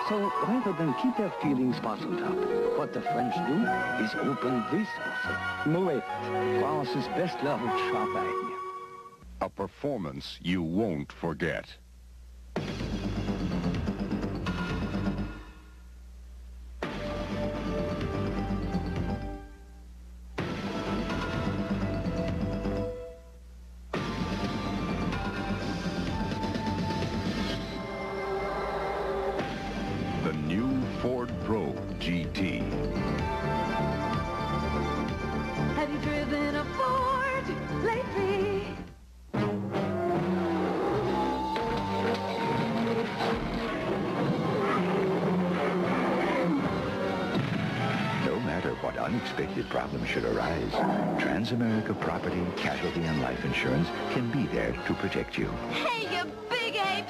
So rather than keep their feelings bottled up, what the French do is open this bottle. Moet, France's best-loved champagne. A performance you won't forget. The new Ford Pro GT. Have you driven a Ford lately? No matter what unexpected problems should arise, Transamerica Property, Casualty, and Life Insurance can be there to protect you. Hey, you big ape!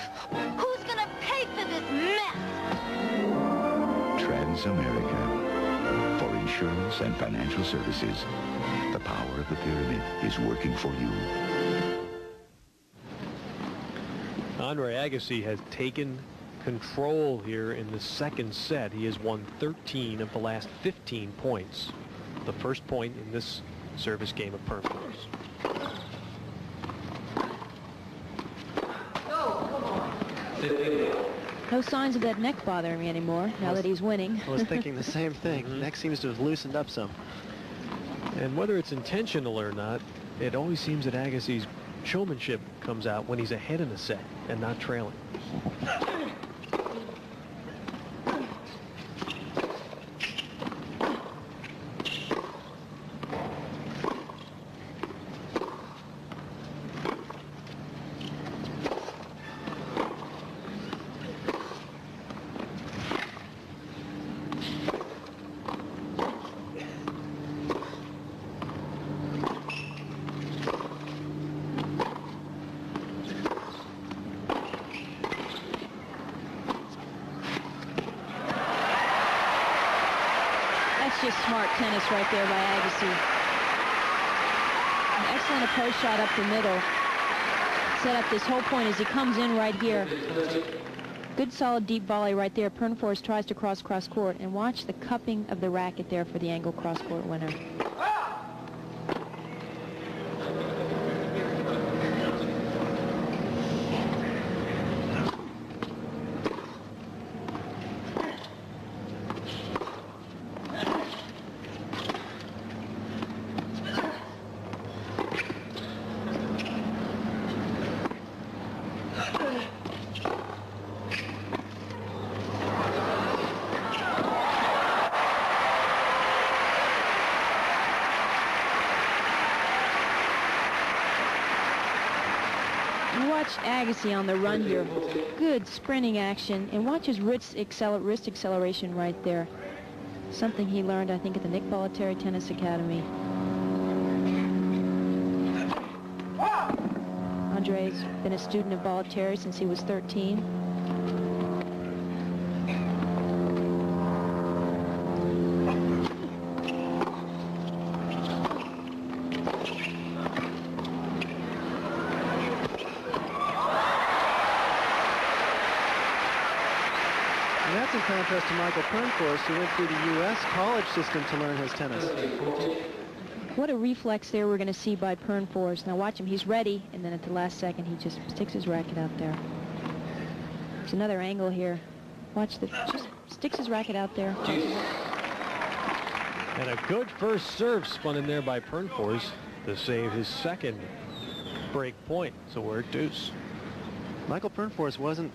Who's gonna pay for this mess? Transamerica. For insurance and financial services, the power of the pyramid is working for you. Andre Agassi has taken control here in the second set. He has won 13 of the last 15 points. The first point in this service game of Pernfors. No signs of that neck bothering me anymore now that he's winning. I was thinking the same thing. Neck seems to have loosened up some. And whether it's intentional or not, it always seems that Agassi's showmanship comes out when he's ahead in a set and not trailing. That's just smart tennis right there by Agassi. An excellent approach shot up the middle. Set up this whole point as he comes in right here. Good solid deep volley right there. Pernfors tries to cross court, and watch the cupping of the racket there for the angle cross court winner. Watch Agassi on the run here. Good sprinting action, and watch his wrist acceleration right there. Something he learned, I think, at the Nick Bollettieri Tennis Academy. Andre's been a student of Bollettieri since he was 13. And that's in contrast to Michael Pernfors, who went through the U.S. college system to learn his tennis. What a reflex there we're going to see by Pernfors. Now watch him. He's ready, and then at the last second, he just sticks his racket out there. There's another angle here. Watch just sticks his racket out there. And a good first serve spun in there by Pernfors to save his second break point. So we're at deuce. Michael Pernfors wasn't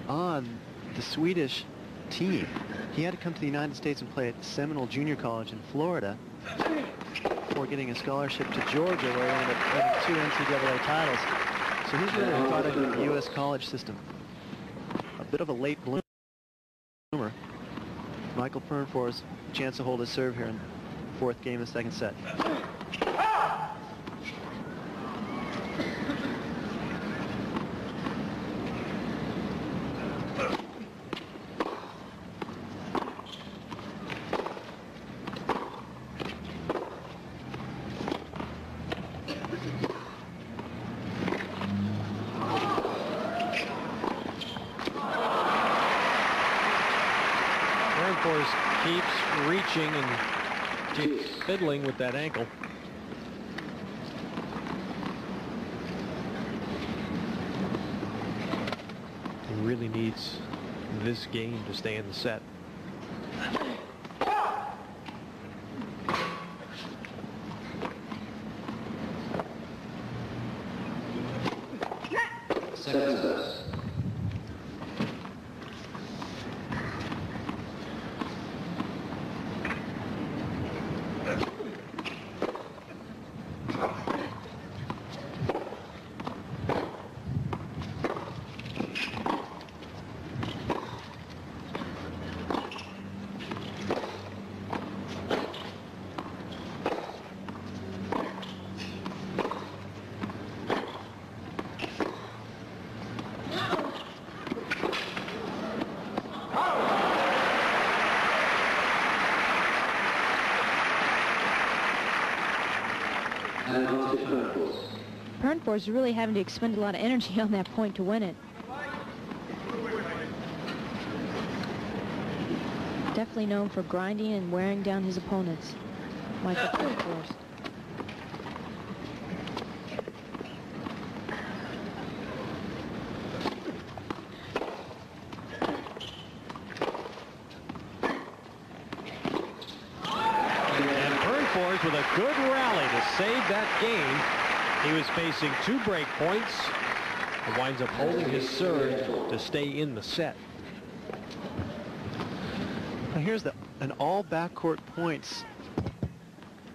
on the Swedish team. He had to come to the United States and play at Seminole Junior College in Florida before getting a scholarship to Georgia, where he ended up winning 2 NCAA titles. So he's really a product of the U.S. college system. A bit of a late bloomer. Michael Pernfors, chance to hold his serve here in the 4th game of the 2nd set. Pernfors keeps reaching and keeps fiddling with that ankle. He really needs this game to stay in the set. Pernfors is really having to expend a lot of energy on that point to win it. Definitely known for grinding and wearing down his opponents, Mikael Pernfors. And Pernfors with a good rally to save that game. He was facing 2 break points and winds up holding his serve to stay in the set. Now here's an all backcourt points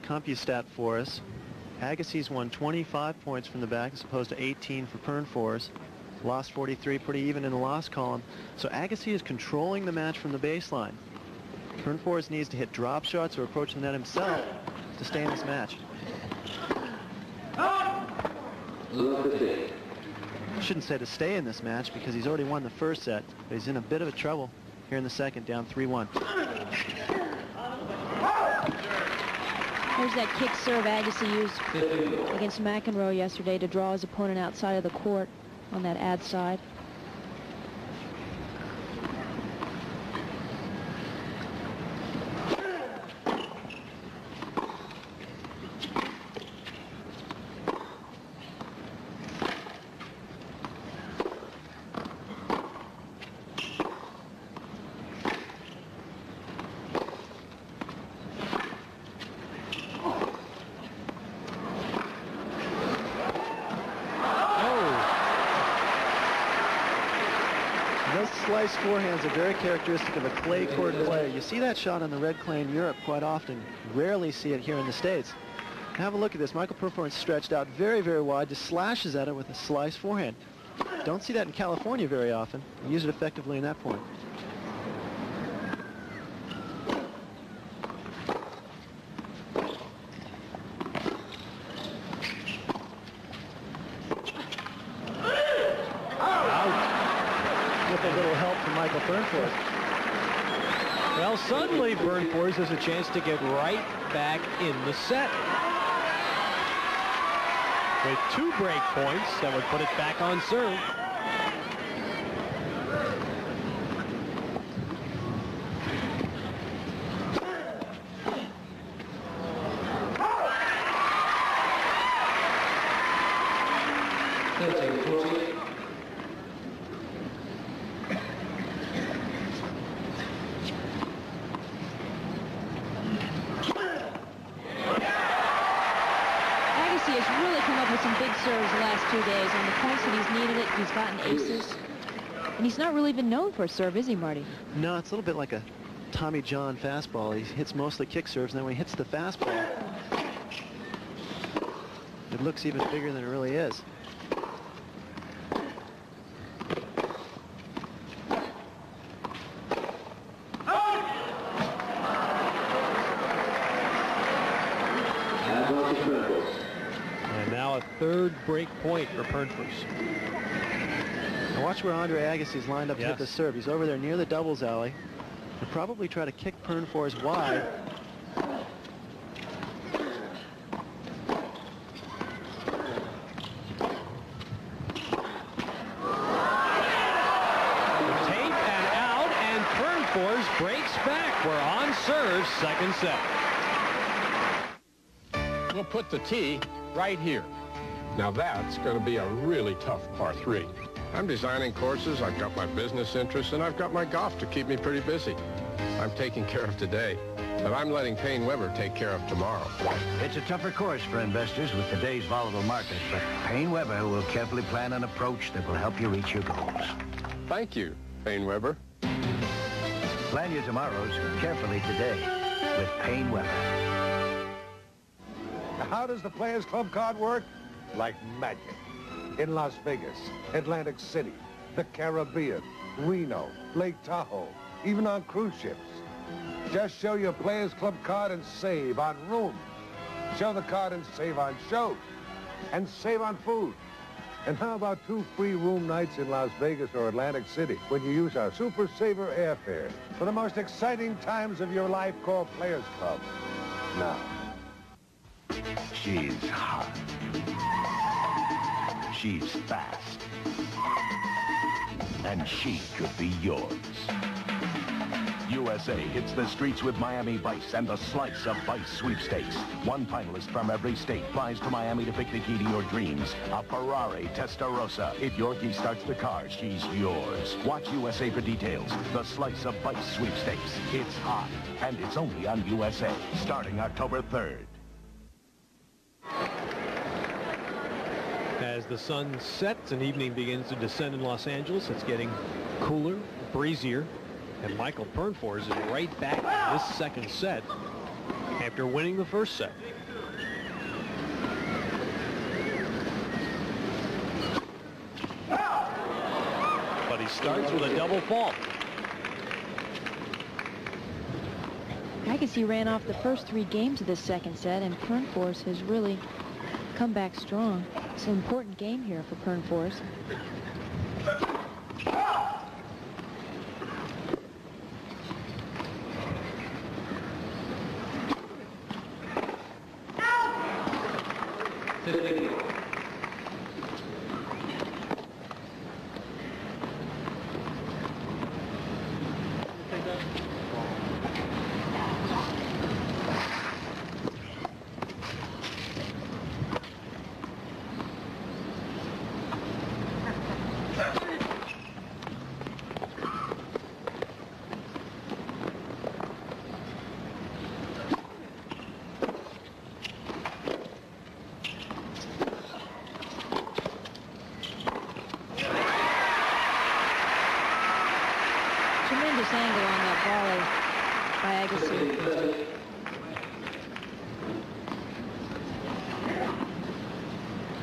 CompuStat for us. Agassi's won 25 points from the back as opposed to 18 for Pernfors. Lost 43, pretty even in the loss column. So Agassi is controlling the match from the baseline. Pernfors needs to hit drop shots or approach the net himself to stay in this match. I shouldn't say to stay in this match because he's already won the first set, but he's in a bit of a trouble here in the second, down 3-1. There's that kick serve Agassi used against McEnroe yesterday to draw his opponent outside of the court on that ad side. Slice forehands are very characteristic of a clay court player. You see that shot on the red clay in Europe quite often. Rarely see it here in the States. Have a look at this. Mikael Pernfors stretched out very, very wide, just slashes at it with a slice forehand. Don't see that in California very often. Use it effectively in that point. Pernfors. Well, suddenly Pernfors has a chance to get right back in the set. With 2 break points, that would put it back on serve. Has really come up with some big serves the last 2 days. On the points that he's needed it, he's gotten aces. And he's not really been known for a serve, is he, Marty? No, it's a little bit like a Tommy John fastball. He hits mostly kick serves, and then when he hits the fastball, it looks even bigger than it really is. And now a 3rd break point for Pernfors. Now watch where Andre Agassi's lined up to hit the serve. He's over there near the doubles alley. He'll probably try to kick Pernfors wide. Tape and out, and Pernfors breaks back. We're on serve, second set. We'll put the tee right here. Now that's going to be a really tough par 3. I'm designing courses, I've got my business interests, and I've got my golf to keep me pretty busy. I'm taking care of today, but I'm letting Payne Weber take care of tomorrow. It's a tougher course for investors with today's volatile market, but Payne Weber will carefully plan an approach that will help you reach your goals. Thank you, Payne Weber. Plan your tomorrows carefully today with Payne Weber. How does the Players Club card work? Like magic. In Las Vegas, Atlantic City, the Caribbean, Reno, Lake Tahoe, even on cruise ships. Just show your Players Club card and save on room. Show the card and save on shows. And save on food. And how about 2 free room nights in Las Vegas or Atlantic City when you use our Super Saver airfare for the most exciting times of your life called Players Club. Now. She's hot. She's fast. And she could be yours. USA hits the streets with Miami Vice and the Slice of Vice sweepstakes. One finalist from every state flies to Miami to pick the key to your dreams. A Ferrari Testarossa. If your key starts the car, she's yours. Watch USA for details. The Slice of Vice sweepstakes. It's hot, and it's only on USA, starting October 3rd. As the sun sets and evening begins to descend in Los Angeles, it's getting cooler, breezier, and Michael Pernfors is right back in this second set after winning the first set. But he starts with a double fault. Agassi ran off the first 3 games of this second set, and Pernfors has really come back strong. It's an important game here for Pernfors. Tremendous angle on that volley by Agassi.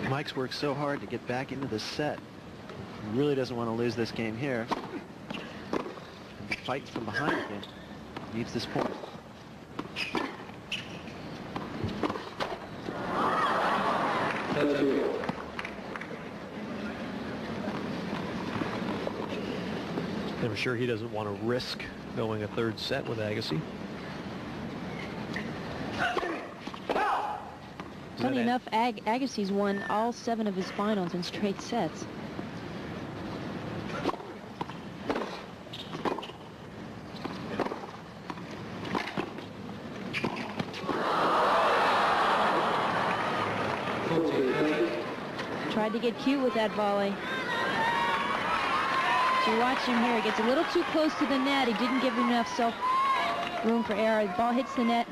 Mike's worked so hard to get back into the set. He really doesn't want to lose this game here. And he fights from behind again. Needs this point. I'm sure he doesn't want to risk going a third set with Agassi. Funny enough, Agassi's won all 7 of his finals in straight sets. Tried to get cute with that volley. So you watch him here. He gets a little too close to the net. He didn't give him enough room for error. The ball hits the net,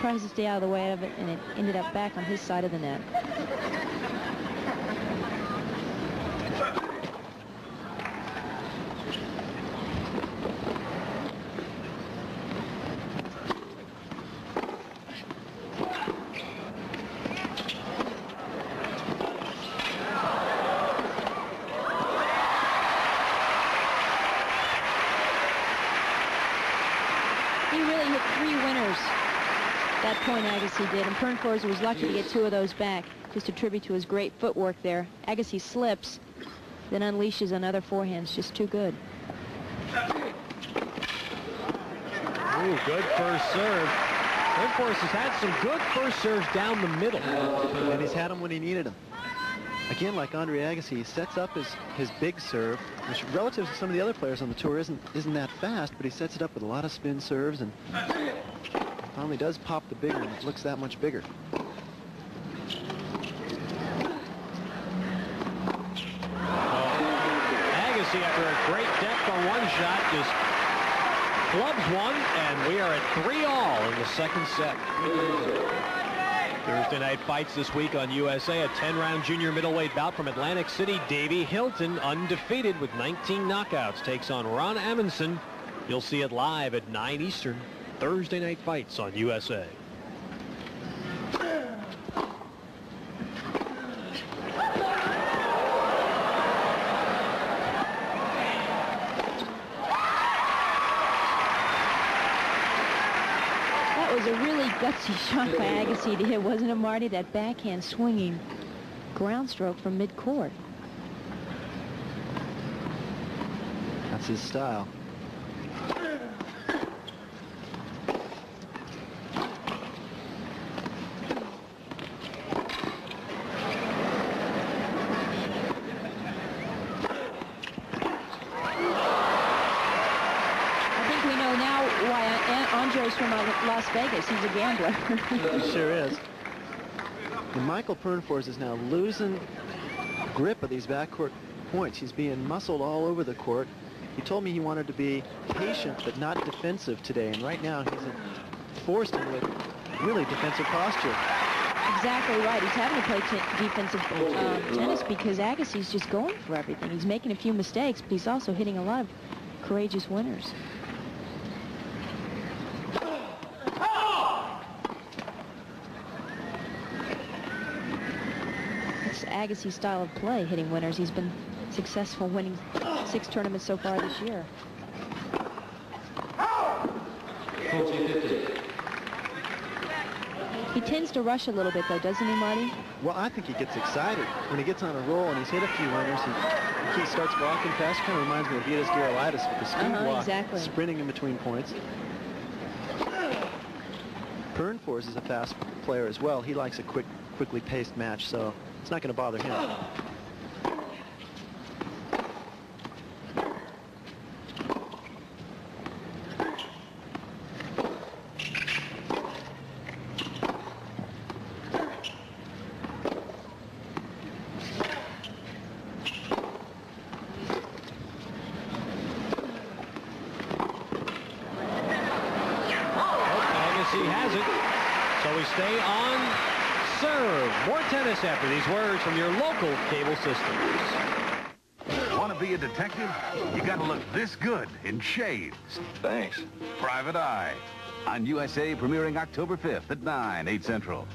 tries to stay out of the way of it, and it ended up back on his side of the net. He really hit 3 winners that point, Agassi did, and Pernfors was lucky to get 2 of those back, just a tribute to his great footwork there. Agassi slips, then unleashes another forehand. It's just too good. Ooh, good first serve. Pernfors has had some good first serves down the middle. And he's had them when he needed them. Again, like Andre Agassi, he sets up his big serve, which relative to some of the other players on the tour isn't that fast, but he sets it up with a lot of spin serves and finally does pop the big one. It looks that much bigger. Agassi, after a great depth on one shot, just clubs one, and we are at 3-all in the second set. Thursday night fights this week on USA. A 10-round junior middleweight bout from Atlantic City. Davey Hilton, undefeated with 19 knockouts, takes on Ron Amundsen. You'll see it live at 9 Eastern. Thursday night fights on USA. A really gutsy shot by Agassi to hit, wasn't it, Marty? That backhand swinging ground stroke from mid-court. That's his style. Andre's from Las Vegas. He's a gambler. He sure is. And Mikael Pernfors is now losing grip of these backcourt points. He's being muscled all over the court. He told me he wanted to be patient but not defensive today, and right now he's forced into really defensive posture. Exactly right. He's having to play defensive tennis because Agassi's just going for everything. He's making a few mistakes, but he's also hitting a lot of courageous winners. Agassi's style of play, hitting winners. He's been successful winning 6 tournaments so far this year. He tends to rush a little bit, though, doesn't he, Marty? Well, I think he gets excited. When he gets on a roll and he's hit a few winners, he starts walking fast. Kind of reminds me of Vitas Gerulaitis with the speed walk, exactly. Sprinting in between points. Pernfors is a fast player as well. He likes a quickly paced match, so it's not going to bother him. Agassi has it, so we stay on serve. More tennis after these words from your local cable systems. Want to be a detective? You got to look this good in shades. Thanks. Private Eye. On USA, premiering October 5th at 9, 8 Central.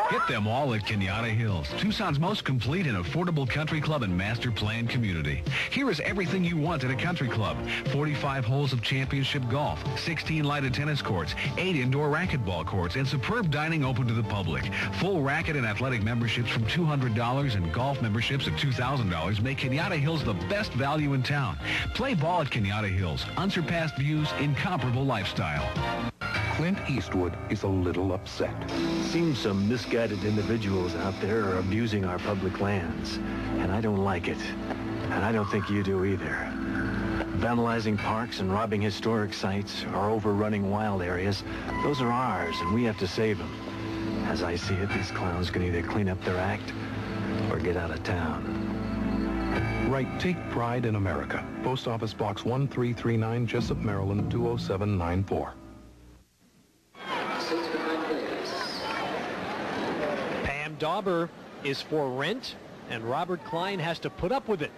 Get them all at Kenyatta Hills, Tucson's most complete and affordable country club and master planned community. Here is everything you want at a country club. 45 holes of championship golf, 16 lighted tennis courts, 8 indoor racquetball courts, and superb dining open to the public. Full racket and athletic memberships from $200 and golf memberships of $2,000 make Kenyatta Hills the best value in town. Play ball at Kenyatta Hills. Unsurpassed views, incomparable lifestyle. Clint Eastwood is a little upset. Seems some misguided individuals out there are abusing our public lands, and I don't like it. And I don't think you do either. Vandalizing parks and robbing historic sites or overrunning wild areas, those are ours, and we have to save them. As I see it, these clowns can either clean up their act or get out of town. Write Take Pride in America. Post Office Box 1339, Jessup, Maryland, 20794. Pam Dauber is for rent, and Robert Klein has to put up with it.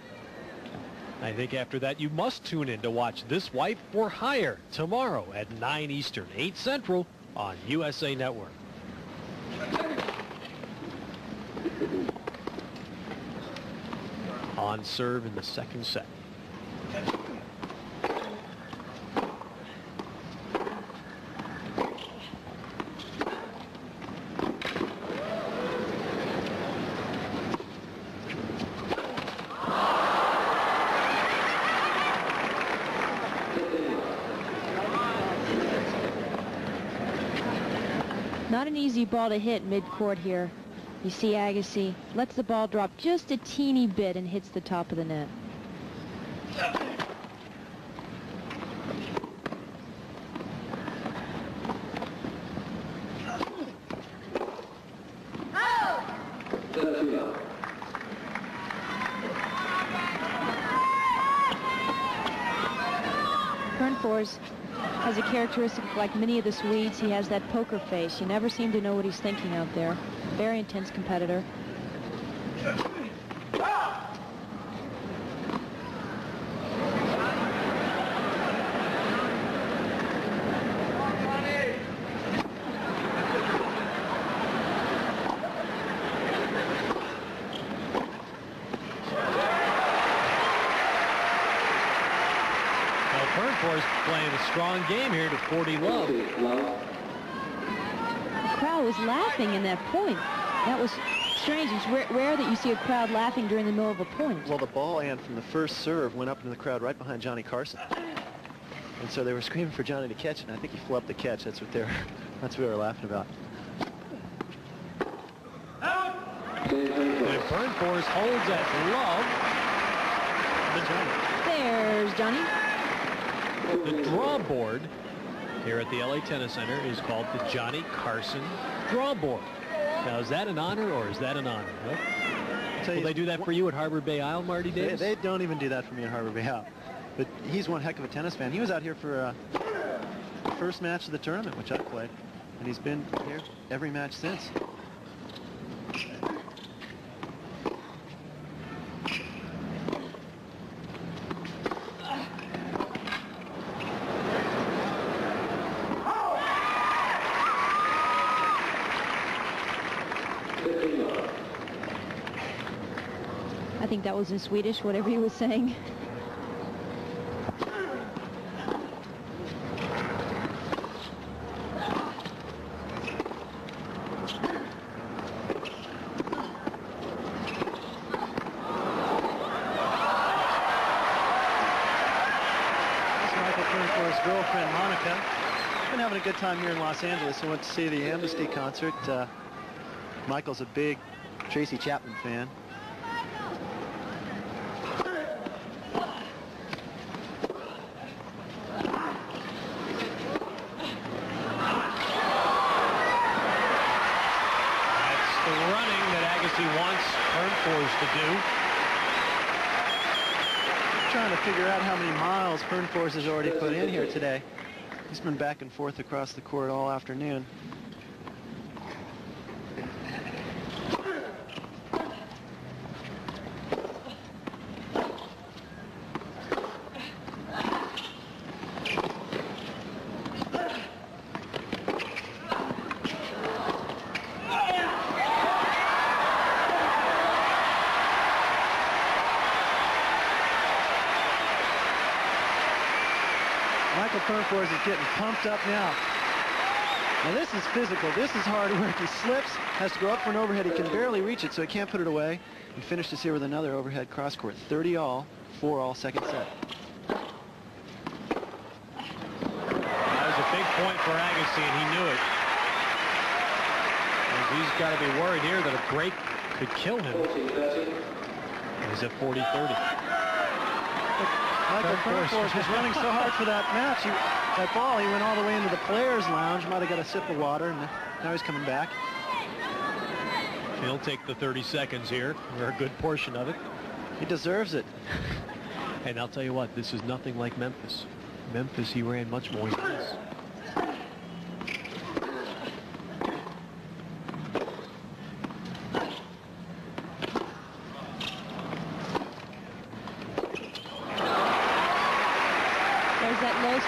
I think after that you must tune in to watch This Wife for Hire tomorrow at 9 Eastern, 8 Central on USA Network. On serve in the second set. Not an easy ball to hit mid-court here. You see Agassi lets the ball drop just a teeny bit and hits the top of the net. Pernfors has a characteristic like many of the Swedes. He has that poker face. You never seem to know what he's thinking out there. Very intense competitor. Pernfors playing a strong game here to 40 love. The crowd was laughing in that point. That was strange. It's rare that you see a crowd laughing during the middle of a point. Well, the ball and from the first serve went up into the crowd right behind Johnny Carson. And so they were screaming for Johnny to catch it, and I think he flubbed the catch. That's what they were laughing about. And Pernfors holds at love. There's Johnny. The draw board here at the LA Tennis Center is called the Johnny Carson draw board. Now, is that an honor or is that an honor? Will they do that for you at Harbor Bay Isle, Marty Davis? They don't even do that for me at Harbor Bay Isle. But he's one heck of a tennis fan. He was out here for the first match of the tournament, which I played. And he's been here every match since. I think that was in Swedish, whatever he was saying. Girlfriend Monica. Been having a good time here in Los Angeles. I went to see the Amnesty concert. Michael's a big Tracy Chapman fan. That's the running that Agassi wants Pernfors to do. Trying to figure out how many miles Pernfors has already put in here today. He's been back and forth across the court all afternoon. Pernfors is getting pumped up now. Now this is physical. This is hard work. He slips, has to go up for an overhead. He can barely reach it, so he can't put it away. He finishes here with another overhead cross court. 30 all, 4 all, second set. That was a big point for Agassi, and he knew it. And he's got to be worried here that a break could kill him. He's at 40-30. Michael Pernfors was running so hard for that match. That ball, he went all the way into the players' lounge. Might have got a sip of water, and now he's coming back. He'll take the 30 seconds here, or a good portion of it. He deserves it. And I'll tell you what, this is nothing like Memphis. Memphis, he ran much more than this.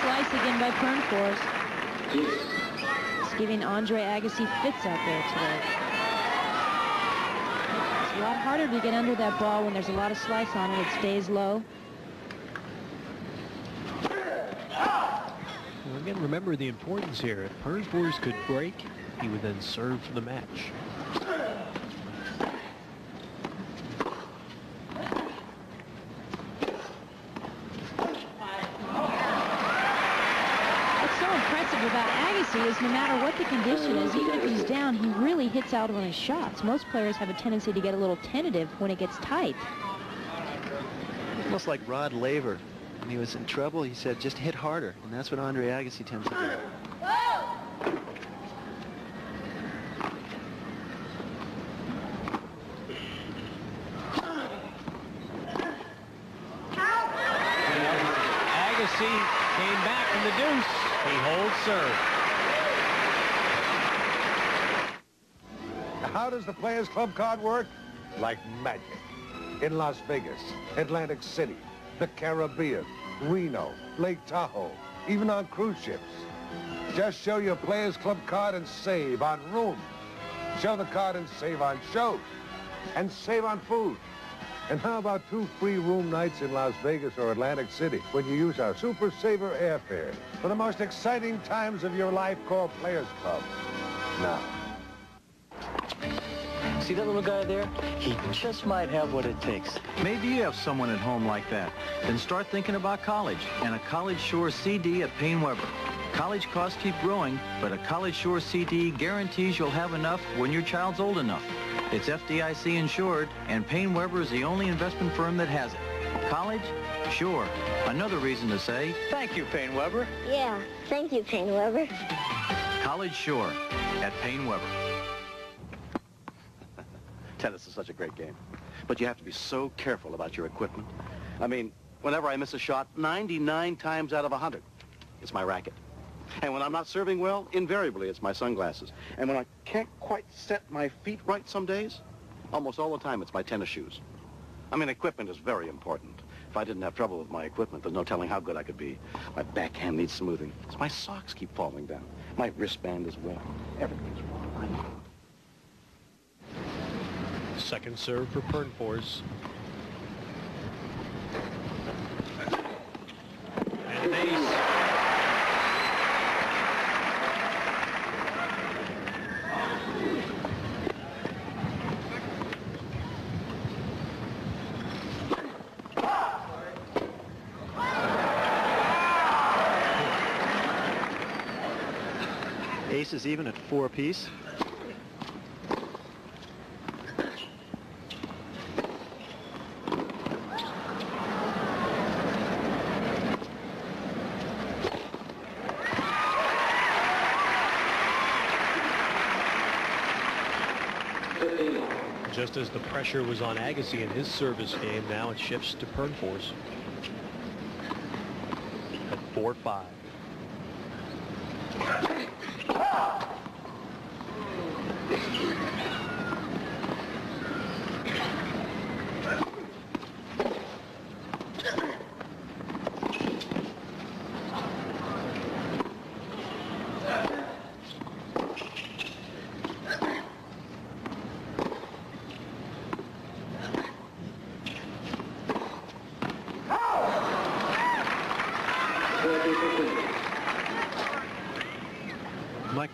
Slice again by Pernfors. It's giving Andre Agassi fits out there today. It's a lot harder to get under that ball when there's a lot of slice on it. It stays low. Well, again, remember the importance here. If Pernfors could break, he would then serve for the match. About Agassi is is no matter what the condition is, even if he's down, he really hits out on his shots. Most players have a tendency to get a little tentative when it gets tight. Almost like Rod Laver. When he was in trouble, he said, just hit harder. And that's what Andre Agassi tends to do. Agassi came back from the deuce. He holds serve. How does the Players Club card work? Like magic. In Las Vegas, Atlantic City, the Caribbean, Reno, Lake Tahoe, even on cruise ships. Just show your Players Club card and save on room. Show the card and save on shows. And save on food. And how about 2 free room nights in Las Vegas or Atlantic City when you use our Super Saver airfare for the most exciting times of your life called Players Club? Now. See that little guy there? He just might have what it takes. Maybe you have someone at home like that. Then start thinking about college and a College Shore CD at PaineWebber. College costs keep growing, but a College Shore CD guarantees you'll have enough when your child's old enough. It's FDIC insured, and PaineWebber is the only investment firm that has it. College? Sure. Another reason to say, thank you, PaineWebber. Yeah, thank you, PaineWebber. College Shore at PaineWebber. Tennis is such a great game, but you have to be so careful about your equipment. I mean, whenever I miss a shot, 99 times out of 100, it's my racket. And when I'm not serving well, invariably it's my sunglasses. And when I can't quite set my feet right some days, almost all the time it's my tennis shoes. I mean, equipment is very important. If I didn't have trouble with my equipment, there's no telling how good I could be. My backhand needs smoothing. My socks keep falling down. My wristband as well. Everything's wrong. Second serve for Pernfors. And an ace. Ace is even at 4 apiece. Just as the pressure was on Agassi in his service game, now it shifts to Pernfors at 4-5.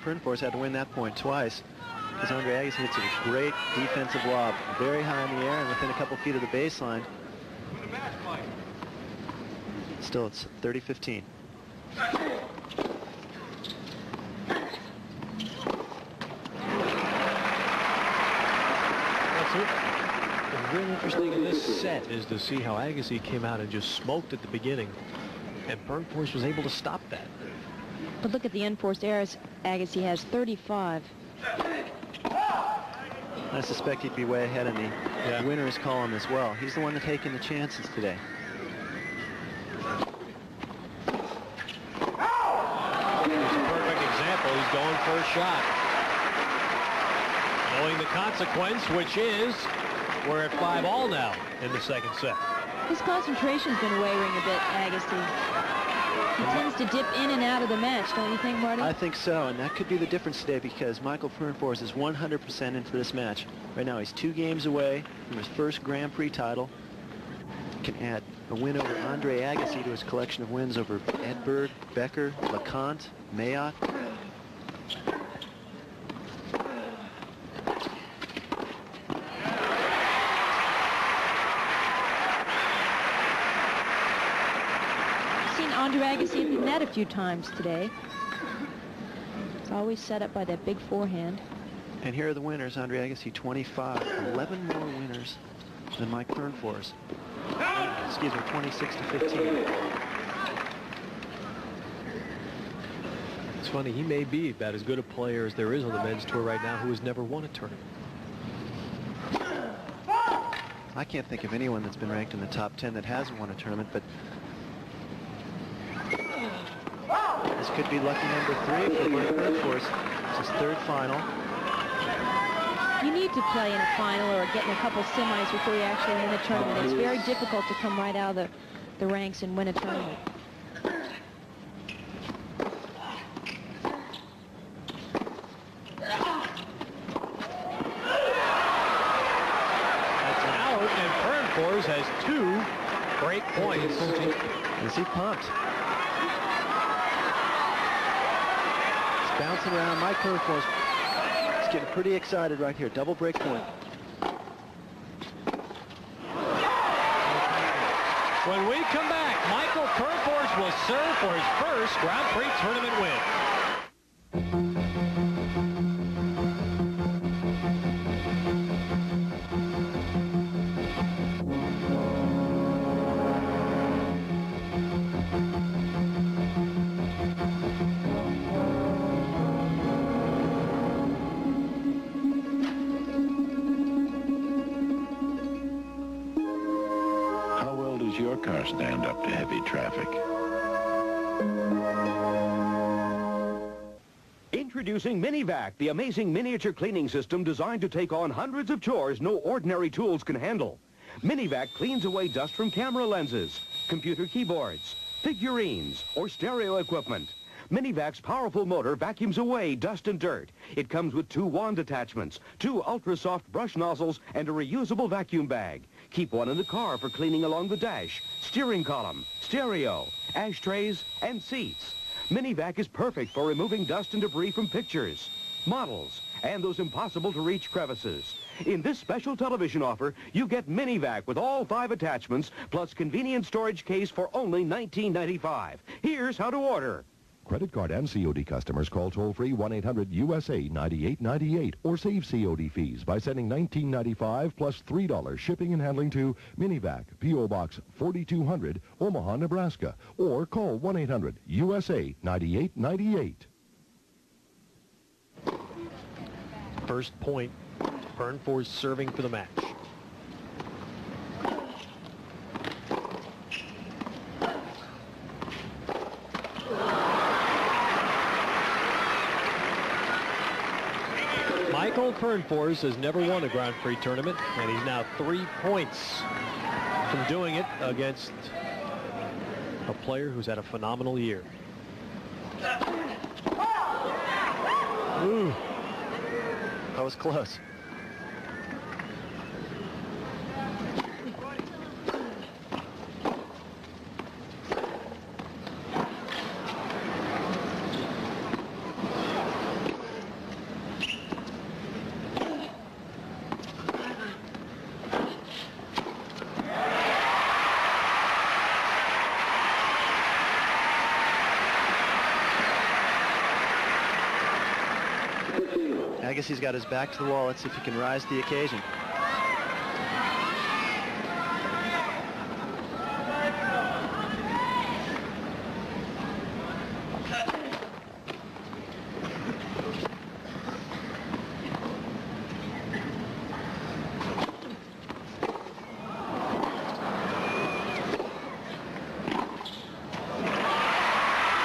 Pernfors had to win that point twice because Andre Agassi hits a great defensive lob very high in the air and within a couple feet of the baseline. Still, it's 30-15. What's really interesting in this set is to see how Agassi came out and just smoked at the beginning, and Pernfors was able to stop that. But look at the unforced errors. Agassi has 35. I suspect he'd be way ahead in the winner's column as well. He's the one that's taking the chances today. Here's a perfect example. He's going for a shot. Knowing the consequence, which is we're at 5-all now in the second set. His concentration's been wavering a bit, Agassi. He tends to dip in and out of the match, don't you think, Marty? I think so, and that could be the difference today because Michael Pernfors is 100% into this match. Right now, he's 2 games away from his first Grand Prix title. Can add a win over Andre Agassi to his collection of wins over Edberg, Becker, LeConte, Mayotte. Andre Agassi at the net a few times today. Always set up by that big forehand. And here are the winners. Andre Agassi, 25. 11 more winners than Mike Pernfors. Excuse me, 26 to 15. It's funny, he may be about as good a player as there is on the men's tour right now who has never won a tournament. I can't think of anyone that's been ranked in the top 10 that hasn't won a tournament, but this could be lucky number 3 for Mike Pernfors. It's his 3rd final. You need to play in a final or get in a couple semis before you actually win a tournament. It's very difficult to come right out of the ranks and win a tournament. That's out, and Pernfors has 2 break points. Is he pumped? It's bouncing around. Mike Pernfors is getting pretty excited right here. Double break point. When we come back, Michael Pernfors will serve for his first Grand Prix tournament win. Your car stand up to heavy traffic. Introducing Minivac, the amazing miniature cleaning system designed to take on hundreds of chores no ordinary tools can handle. Minivac cleans away dust from camera lenses, computer keyboards, figurines, or stereo equipment. Minivac's powerful motor vacuums away dust and dirt. It comes with 2 wand attachments, 2 ultra-soft brush nozzles, and a reusable vacuum bag. Keep one in the car for cleaning along the dash, steering column, stereo, ashtrays, and seats. Minivac is perfect for removing dust and debris from pictures, models, and those impossible-to-reach crevices. In this special television offer, you get Minivac with all 5 attachments, plus convenient storage case for only $19.95. Here's how to order. Credit card and COD customers call toll-free 1-800-USA-9898 or save COD fees by sending $19.95 plus $3 shipping and handling to Minivac, P.O. Box 4200, Omaha, Nebraska, or call 1-800-USA-9898. First point, Pernfors serving for the match. Michael Pernfors has never won a Grand Prix tournament, and he's now 3 points from doing it against a player who's had a phenomenal year. Ooh, that was close. Agassi's got his back to the wall. Let's see if he can rise to the occasion.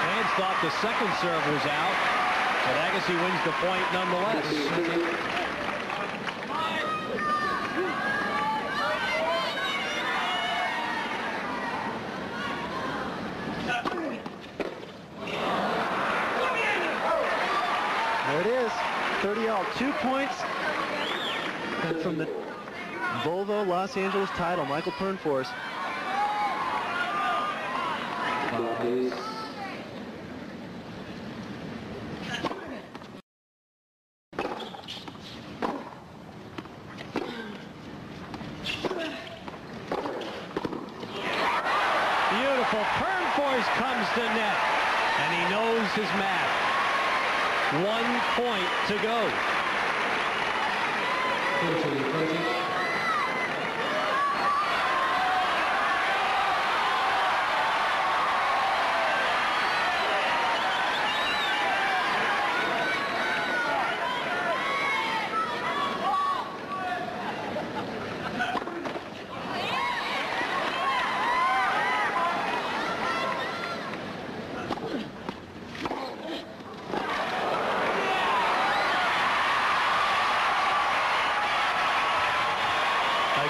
Fans thought the second serve was out, but Agassi wins the point nonetheless. There it is, 30-all, 2 points from the Volvo Los Angeles title, Michael Pernfors. Beautiful. Pernfors comes to net, and he knows his math. 1 point to go.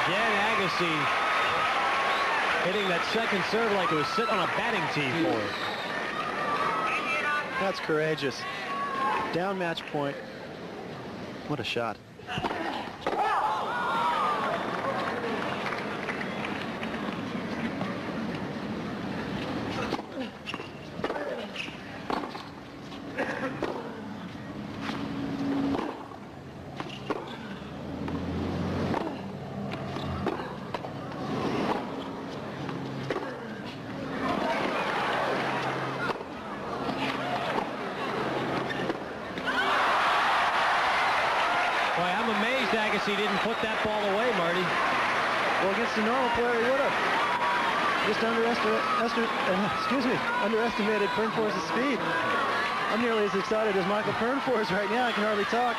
Again, Agassi hitting that second serve like it was sitting on a batting tee for it. That's courageous. Down match point. What a shot. Agassi didn't put that ball away, Marty. Well, against a normal player, he would have. Just underestimated Pernfors' speed. I'm nearly as excited as Michael Pernfors right now. I can hardly talk.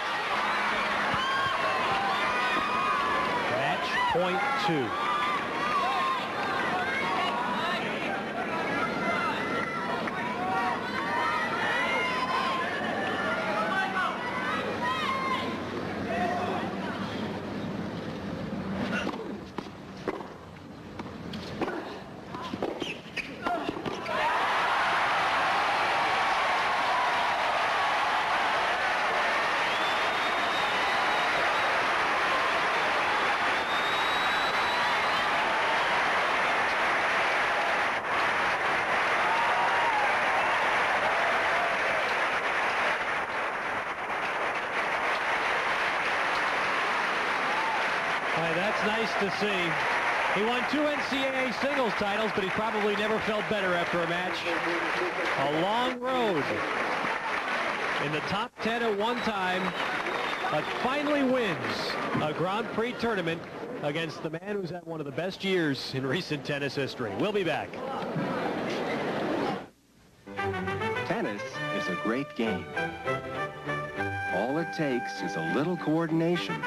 Match point 2. That's nice to see. He won 2 NCAA singles titles, but he probably never felt better after a match. A long road. In the top 10 at one time, but finally wins a Grand Prix tournament against the man who's had one of the best years in recent tennis history. We'll be back. Tennis is a great game. All it takes is a little coordination.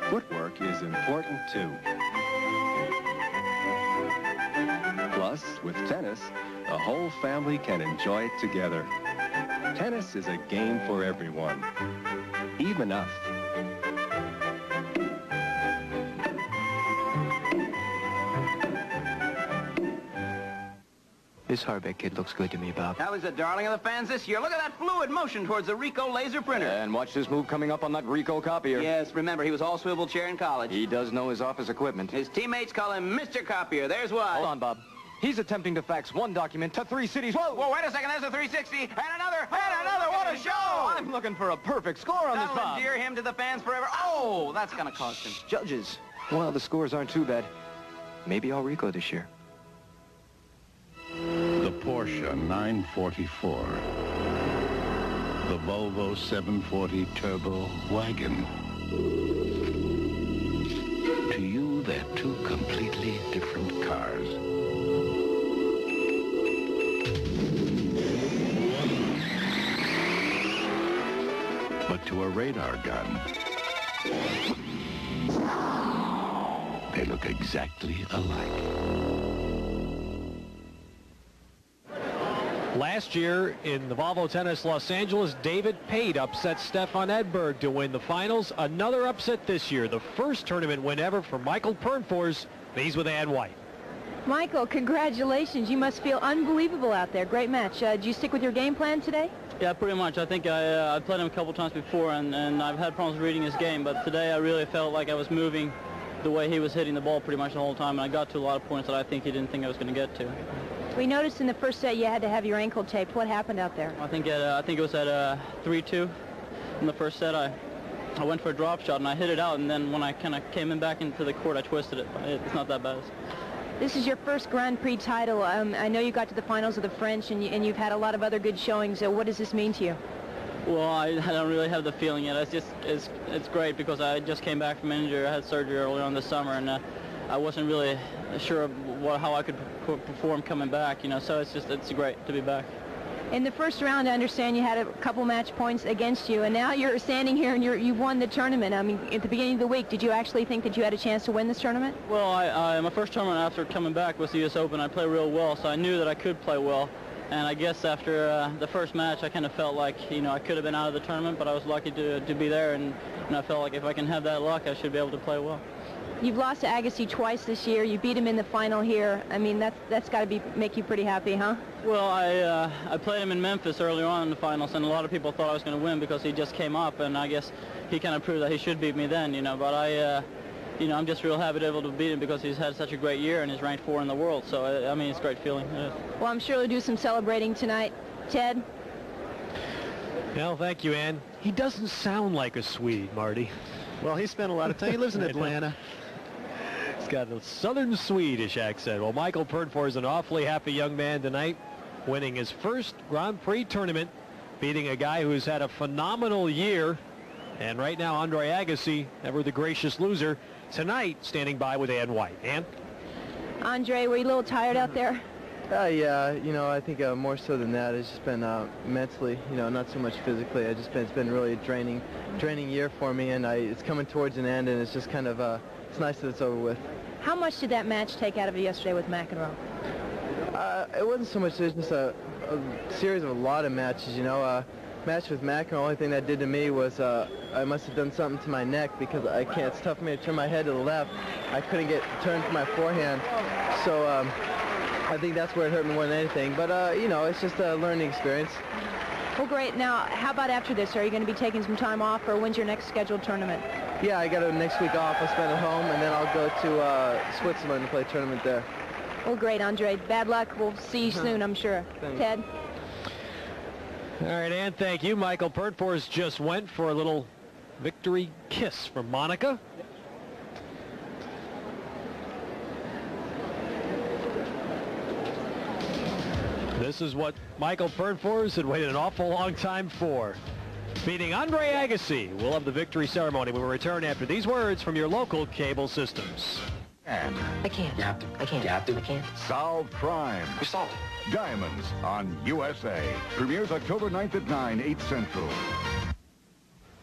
Footwork is important too. Plus, with tennis, the whole family can enjoy it together. Tennis is a game for everyone, even us. This Harbeck kid looks good to me, Bob. Now he's a darling of the fans this year. Look at that fluid motion towards the Ricoh laser printer. And watch this move coming up on that Ricoh copier. Yes, remember, he was all swivel chair in college. He does know his office equipment. His teammates call him Mr. Copier. There's why. Hold on, Bob. He's attempting to fax one document to 3 cities. Whoa! Whoa, wait a second. There's a 360. And another. What a show! I'm looking for a perfect score on this, Bob. That'll endear him to the fans forever. Oh, that's going to cost him. Judges. Well, the scores aren't too bad. Maybe I'll Ricoh this year. The Porsche 944. The Volvo 740 Turbo Wagon. To you, they're two completely different cars. But to a radar gun, they look exactly alike. Last year in the Volvo Tennis Los Angeles, David Pate upset Stefan Edberg to win the finals. Another upset this year, the first tournament win ever for Michael Pernfors. He's with Ann White. Michael, congratulations. You must feel unbelievable out there. Great match. Did you stick with your game plan today? Yeah, pretty much. I think I played him a couple times before, and I've had problems reading his game, but today I really felt like I was moving the way he was hitting the ball pretty much the whole time, and I got to a lot of points that I think he didn't think I was going to get to. We noticed in the first set you had to have your ankle taped. What happened out there? I think it was at 3-2 in the first set. I went for a drop shot and I hit it out, and then when I kind of came back into the court, I twisted it. It's not that bad. This is your first Grand Prix title. I know you got to the finals of the French, and you've had a lot of other good showings. What does this mean to you? Well, I don't really have the feeling yet. It's great because I just came back from injury. I had surgery earlier on this summer, and I wasn't really sure of how I could perform coming back. You know, so it's great to be back. In the first round, I understand you had a couple match points against you, and now you're standing here and you've won the tournament. I mean, at the beginning of the week, did you actually think that you had a chance to win this tournament? Well, my first tournament after coming back was the U.S. Open. I played real well, so I knew that I could play well. And I guess after the first match, I kind of felt like, you know, I could have been out of the tournament, but I was lucky to be there, and I felt like if I can have that luck, I should be able to play well. You've lost to Agassi twice this year. You beat him in the final here. I mean, that's got to make you pretty happy, huh? Well, I played him in Memphis earlier on in the finals, and a lot of people thought I was going to win because he just came up, and I guess he kind of proved that he should beat me then, you know. But you know, I'm just real happy to be able to beat him because he's had such a great year and he's ranked 4 in the world. So, I mean, it's a great feeling. Well, I'm sure you'll do some celebrating tonight. Ted? Well, thank you, Ann. He doesn't sound like a Swede, Marty. Well, he spent a lot of time. He lives in Atlanta. He's got a southern Swedish accent. Well, Mikael Pernfors is an awfully happy young man tonight, winning his first Grand Prix tournament, beating a guy who's had a phenomenal year. And right now, Andre Agassi, ever the gracious loser, tonight standing by with Ann White. Ann? Andre, were you a little tired out there? Yeah, you know, I think more so than that. It's just been mentally, you know, not so much physically. It's been really a draining year for me, and it's coming towards an end, and it's just kind of, it's nice that it's over with. How much did that match take out of you yesterday with McEnroe? It wasn't so much, it was just a series of a lot of matches, you know. Match with McEnroe, the only thing that did to me was I must have done something to my neck because I can't, it's tough for me to turn my head to the left. I couldn't get turned to my forehand, so I think that's where it hurt me more than anything. But, you know, it's just a learning experience. Well, great. Now, how about after this? Are you going to be taking some time off, or when's your next scheduled tournament? Yeah, I got next week off. I'll spend it home, and then I'll go to Switzerland to play a tournament there. Well, great, Andre. Bad luck. We'll see you soon, I'm sure. Thanks. Ted? All right, Ann, thank you. Mikael Pernfors just went for a little victory kiss from Monica. This is what Mikael Pernfors had waited an awful long time for. Beating Andre Agassi. We'll have the victory ceremony when we return after these words from your local cable systems. I can't. You have to. I can't. You have to. I can't. Solve crime. You solved it. Diamonds on USA. Premieres October 9th at 9, 8 Central.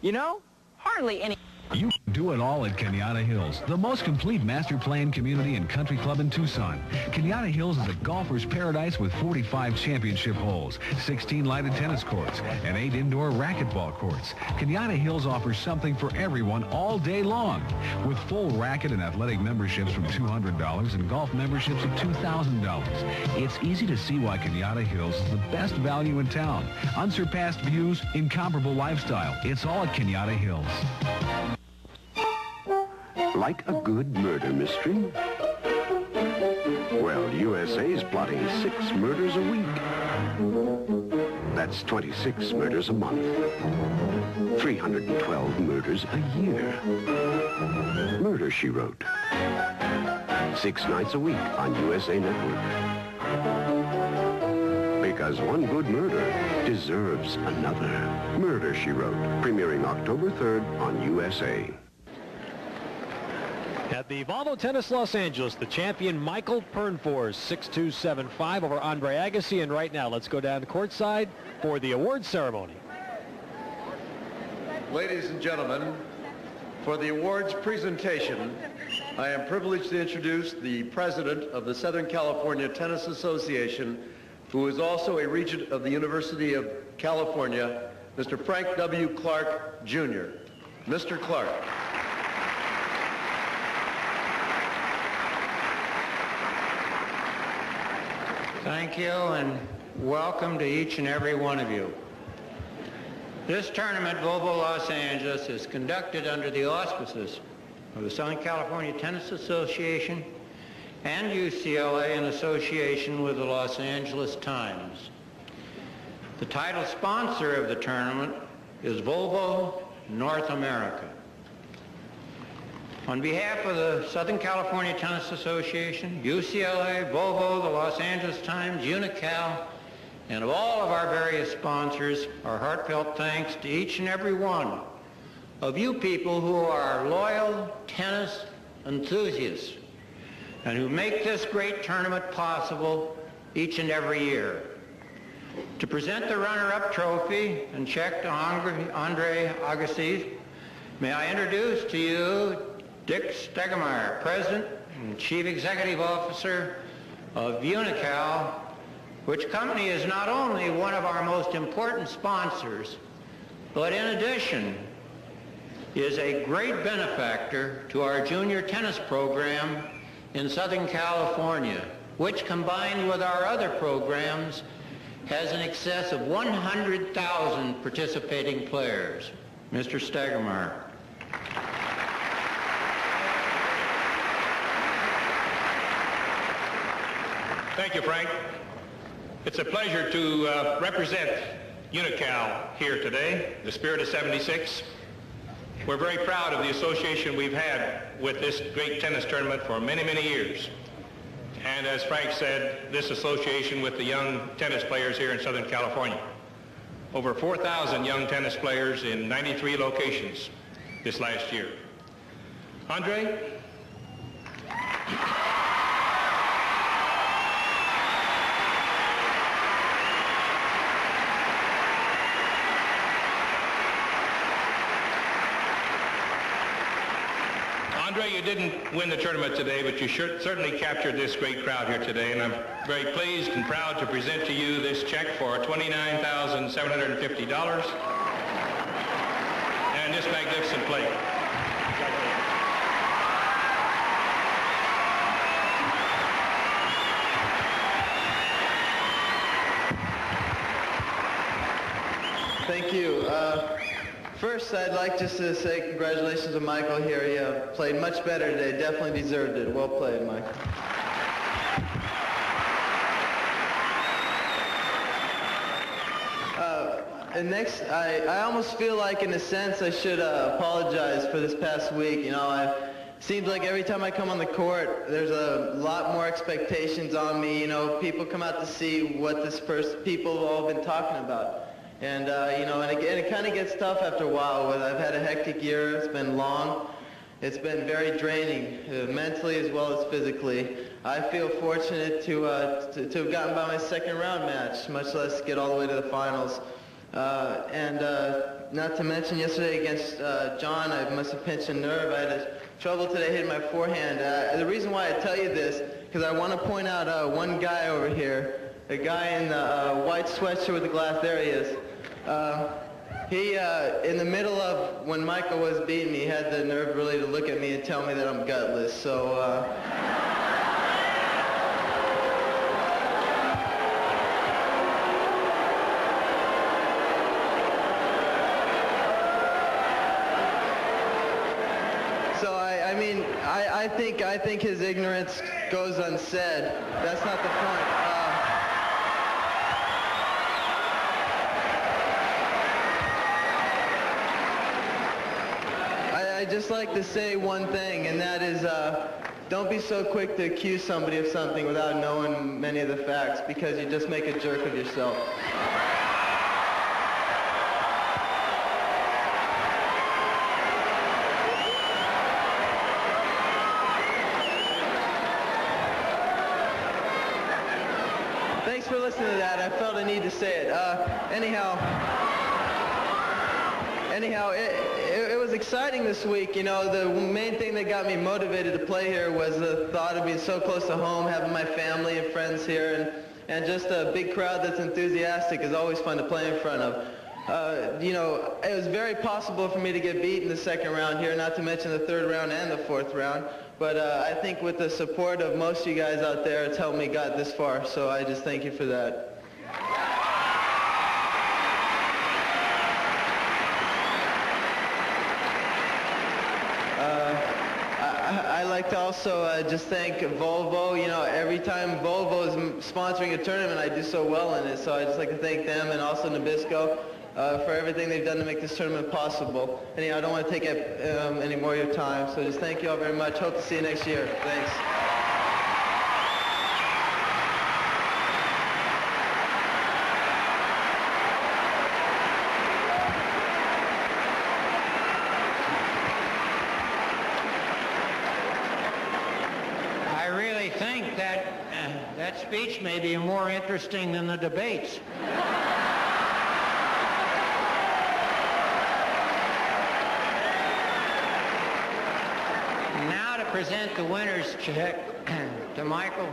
You know, hardly any... You do it all at Kenyatta Hills, the most complete master plan community and country club in Tucson. Kenyatta Hills is a golfer's paradise with 45 championship holes, 16 lighted tennis courts, and 8 indoor racquetball courts. Kenyatta Hills offers something for everyone all day long. With full racket and athletic memberships from $200 and golf memberships of $2,000. It's easy to see why Kenyatta Hills is the best value in town. Unsurpassed views, incomparable lifestyle. It's all at Kenyatta Hills. Like a good murder mystery? Well, USA's plotting 6 murders a week. That's 26 murders a month. 312 murders a year. Murder, She Wrote. 6 nights a week on USA Network. Because one good murder deserves another. Murder, She Wrote. Premiering October 3rd on USA. At the Volvo Tennis Los Angeles, the champion Mikael Pernfors, 6'2", 7'5", over Andre Agassi. And right now, let's go down to courtside for the awards ceremony. Ladies and gentlemen, for the awards presentation, I am privileged to introduce the president of the Southern California Tennis Association, who is also a regent of the University of California, Mr. Frank W. Clark, Jr. Mr. Clark. Thank you, and welcome to each and every one of you. This tournament, Volvo Los Angeles, is conducted under the auspices of the Southern California Tennis Association and UCLA in association with the Los Angeles Times. The title sponsor of the tournament is Volvo North America. On behalf of the Southern California Tennis Association, UCLA, Volvo, the Los Angeles Times, Unical, and of all of our various sponsors, our heartfelt thanks to each and every one of you people who are loyal tennis enthusiasts and who make this great tournament possible each and every year. To present the runner-up trophy and check to Andre Agassi, may I introduce to you Dick Stegemeyer, President and Chief Executive Officer of Unical, which company is not only one of our most important sponsors, but in addition is a great benefactor to our junior tennis program in Southern California, which combined with our other programs has in excess of 100,000 participating players. Mr. Stegemeyer. Thank you, Frank. It's a pleasure to represent Unical here today, the Spirit of 76. We're very proud of the association we've had with this great tennis tournament for many, many years. And as Frank said, this association with the young tennis players here in Southern California. Over 4,000 young tennis players in 93 locations this last year. Andre? Andre, you didn't win the tournament today, but you certainly captured this great crowd here today, and I'm very pleased and proud to present to you this check for $29,750 and this magnificent plate. Thank you. First, I'd like just to say congratulations to Michael here. He played much better today. Definitely deserved it. Well played, Mike. And next, I almost feel like, in a sense, I should apologize for this past week. You know, it seems like every time I come on the court, there's a lot more expectations on me. You know, people come out to see what people have all been talking about. And, you know, and it kind of gets tough after a while. I've had a hectic year. It's been long. It's been very draining, mentally as well as physically. I feel fortunate to have gotten by my second round match, much less get all the way to the finals. Not to mention yesterday against John, I must have pinched a nerve. I had trouble today hitting my forehand. The reason why I tell you this, because I want to point out one guy over here, a guy in the white sweatshirt with the glass. There he is. He, in the middle of when Michael was beating me, had the nerve really to look at me and tell me that I'm gutless. So, I think his ignorance goes unsaid. That's not the point. I'd just like to say one thing, and that is don't be so quick to accuse somebody of something without knowing many of the facts, because you just make a jerk of yourself. Thanks for listening to that. I felt I need to say it. Anyhow, it was exciting this week. You know, the main thing that got me motivated to play here was the thought of being so close to home, having my family and friends here, and just a big crowd that's enthusiastic is always fun to play in front of. You know, it was very possible for me to get beat in the second round here, not to mention the third round and the fourth round. But I think with the support of most of you guys out there, it's helped me get this far. So I just thank you for that. I'd like to also just thank Volvo. You know, every time Volvo is sponsoring a tournament, I do so well in it. So I'd just like to thank them, and also Nabisco. for everything they've done to make this tournament possible. And I don't want to take up any more of your time, so just thank you all very much. Hope to see you next year. Thanks. I really think that that speech may be more interesting than the debates. Now to present the winner's check to Michael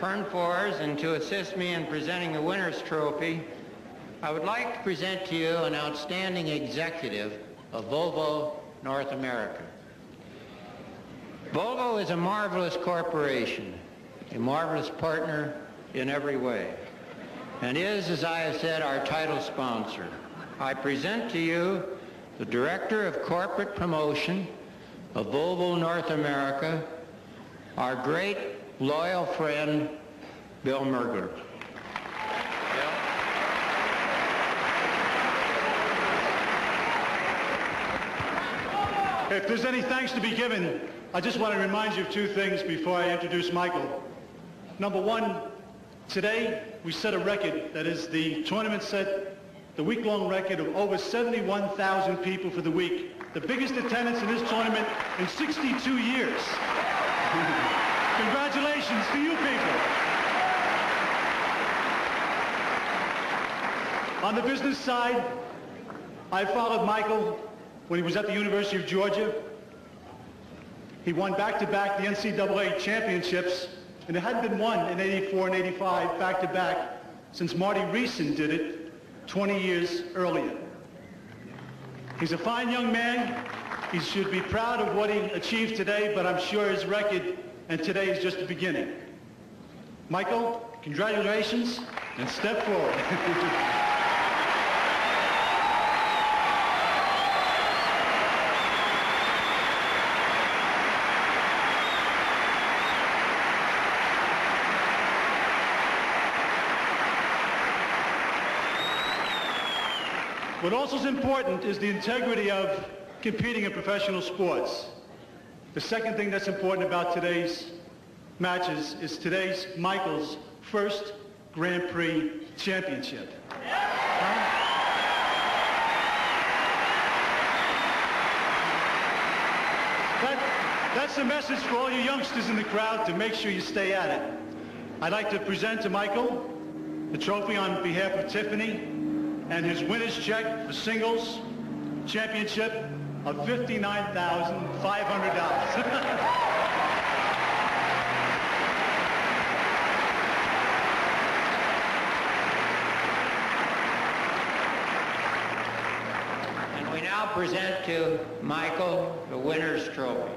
Pernfors, and to assist me in presenting the winner's trophy, I would like to present to you an outstanding executive of Volvo North America. Volvo is a marvelous corporation, a marvelous partner in every way, and is, as I have said, our title sponsor. I present to you the Director of Corporate Promotion of Volvo North America, our great, loyal friend, Bill Mergler. If there's any thanks to be given, I just want to remind you of two things before I introduce Michael. Number one, today we set a record. That is, the tournament set the week-long record of over 71,000 people for the week. The biggest attendance in this tournament in 62 years. Congratulations to you people. On the business side, I followed Michael when he was at the University of Georgia. He won back-to-back the NCAA championships, and it hadn't been won in 84 and 85 back-to-back since Marty Reeson did it 20 years earlier. He's a fine young man. He should be proud of what he achieved today, but I'm sure his record and today is just the beginning. Michael, congratulations, and step forward. What also is important is the integrity of competing in professional sports. The second thing that's important about today's matches is today's Michael's first Grand Prix championship. That's the message for all you youngsters in the crowd to make sure you stay at it. I'd like to present to Michael the trophy on behalf of Tiffany and his winner's check for singles championship of $59,500. Now present to Michael the winner's trophy.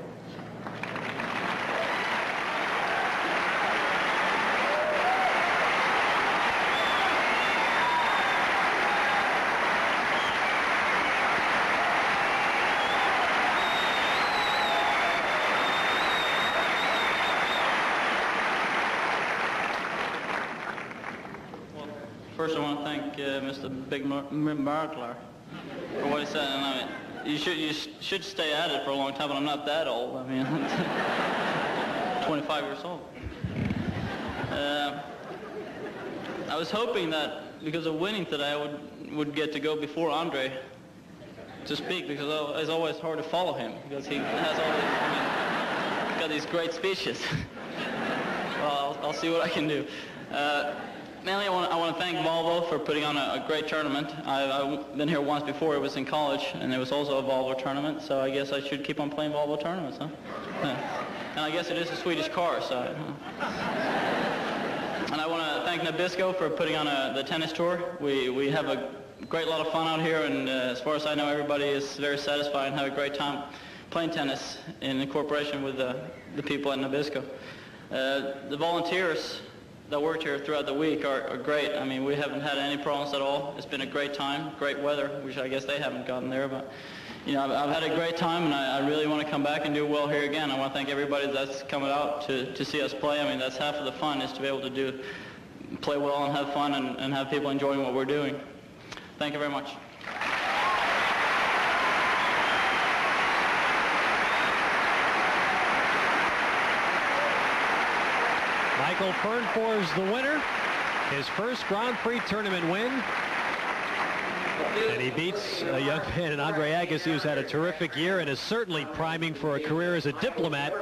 First, I want to thank Mr. Big Mergler for what he said. And I mean, you should stay at it for a long time, but I'm not that old. I mean, I'm 25 years old. I was hoping that because of winning today, I would get to go before Andre to speak, because it's always hard to follow him because he has all these, he's got these great speeches. Well, I'll see what I can do. Mainly, I want to thank Volvo for putting on a great tournament. I've been here once before. It was in college, and it was also a Volvo tournament, so I guess I should keep on playing Volvo tournaments, huh? Yeah. And I guess it is a Swedish car, so... And I want to thank Nabisco for putting on the tennis tour. We have a great lot of fun out here, and as far as I know, everybody is very satisfied and have a great time playing tennis in cooperation with the people at Nabisco. The volunteers that worked here throughout the week are great. I mean, we haven't had any problems at all. It's been a great time, great weather, which I guess they haven't gotten there, but you know, I've had a great time, and I really want to come back and do well here again. I want to thank everybody that's coming out to see us play. I mean, that's half of the fun, is to be able to play well and have fun and have people enjoying what we're doing. Thank you very much. Michael Pernfors, the winner. His first Grand Prix tournament win. And he beats a young man in Andre Agassi, who's had a terrific year and is certainly priming for a career as a diplomat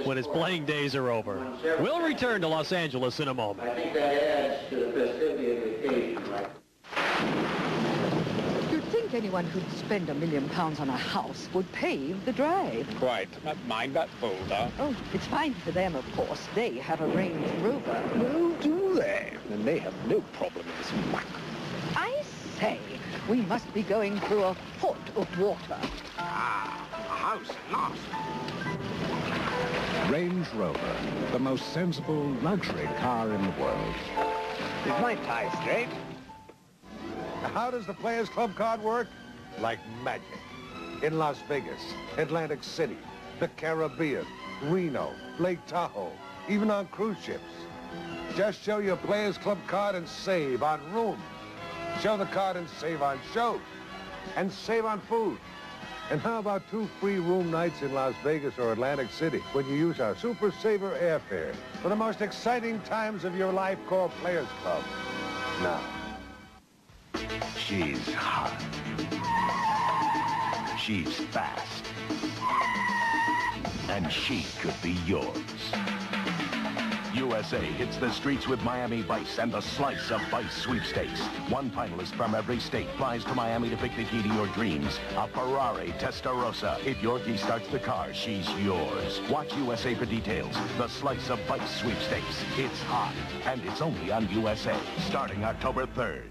when his playing days are over. We'll return to Los Angeles in a moment. I think that adds to the festivity of the occasion. You'd think anyone who'd spend £1 million on a house would pave the drive. Quite. Not mind that folder. Oh, it's fine for them, of course. They have a Range Rover. Well, do they? And they have no problem in this muck. I say, we must be going through a foot of water. Ah, a house at last. Range Rover, the most sensible luxury car in the world. Is my tie straight? How does the Players Club card work? Like magic. In Las Vegas, Atlantic City, the Caribbean, Reno, Lake Tahoe, even on cruise ships. Just show your Players Club card and save on room. Show the card and save on shows. And save on food. And how about 2 free room nights in Las Vegas or Atlantic City when you use our Super Saver airfare for the most exciting times of your life called Players Club. Now. She's hot. She's fast. And she could be yours. USA hits the streets with Miami Vice and the Slice of Vice sweepstakes. One finalist from every state flies to Miami to pick the key to your dreams. A Ferrari Testarossa. If Yorkie starts the car, she's yours. Watch USA for details. The Slice of Vice sweepstakes. It's hot, and it's only on USA, starting October 3rd.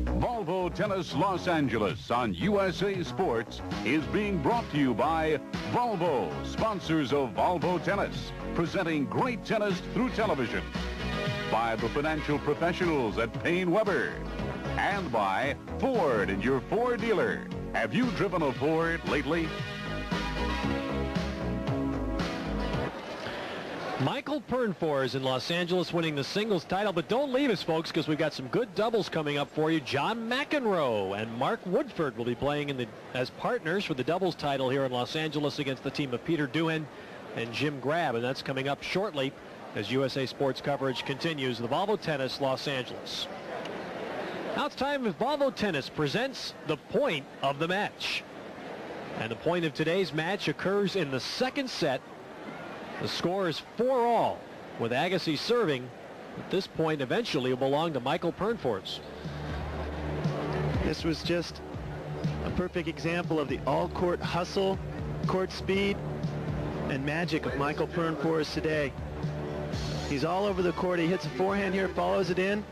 Volvo Tennis Los Angeles on USA Sports is being brought to you by Volvo, sponsors of Volvo Tennis, presenting great tennis through television. By the financial professionals at Payne Weber. And by Ford and your Ford dealer. Have you driven a Ford lately? Michael Pernfors in Los Angeles winning the singles title, but don't leave us, folks, because we've got some good doubles coming up for you. John McEnroe and Mark Woodford will be playing as partners for the doubles title here in Los Angeles against the team of Peter Doohan and Jim Grab, and that's coming up shortly as USA Sports coverage continues. The Volvo Tennis Los Angeles. Now it's time if Volvo Tennis presents the point of the match. And the point of today's match occurs in the second set. The score is 4-all, with Agassi serving. At this point, eventually, will belong to Michael Pernfors. This was just a perfect example of the all-court hustle, court speed, and magic of Michael Pernfors today. He's all over the court. He hits a forehand here, follows it in,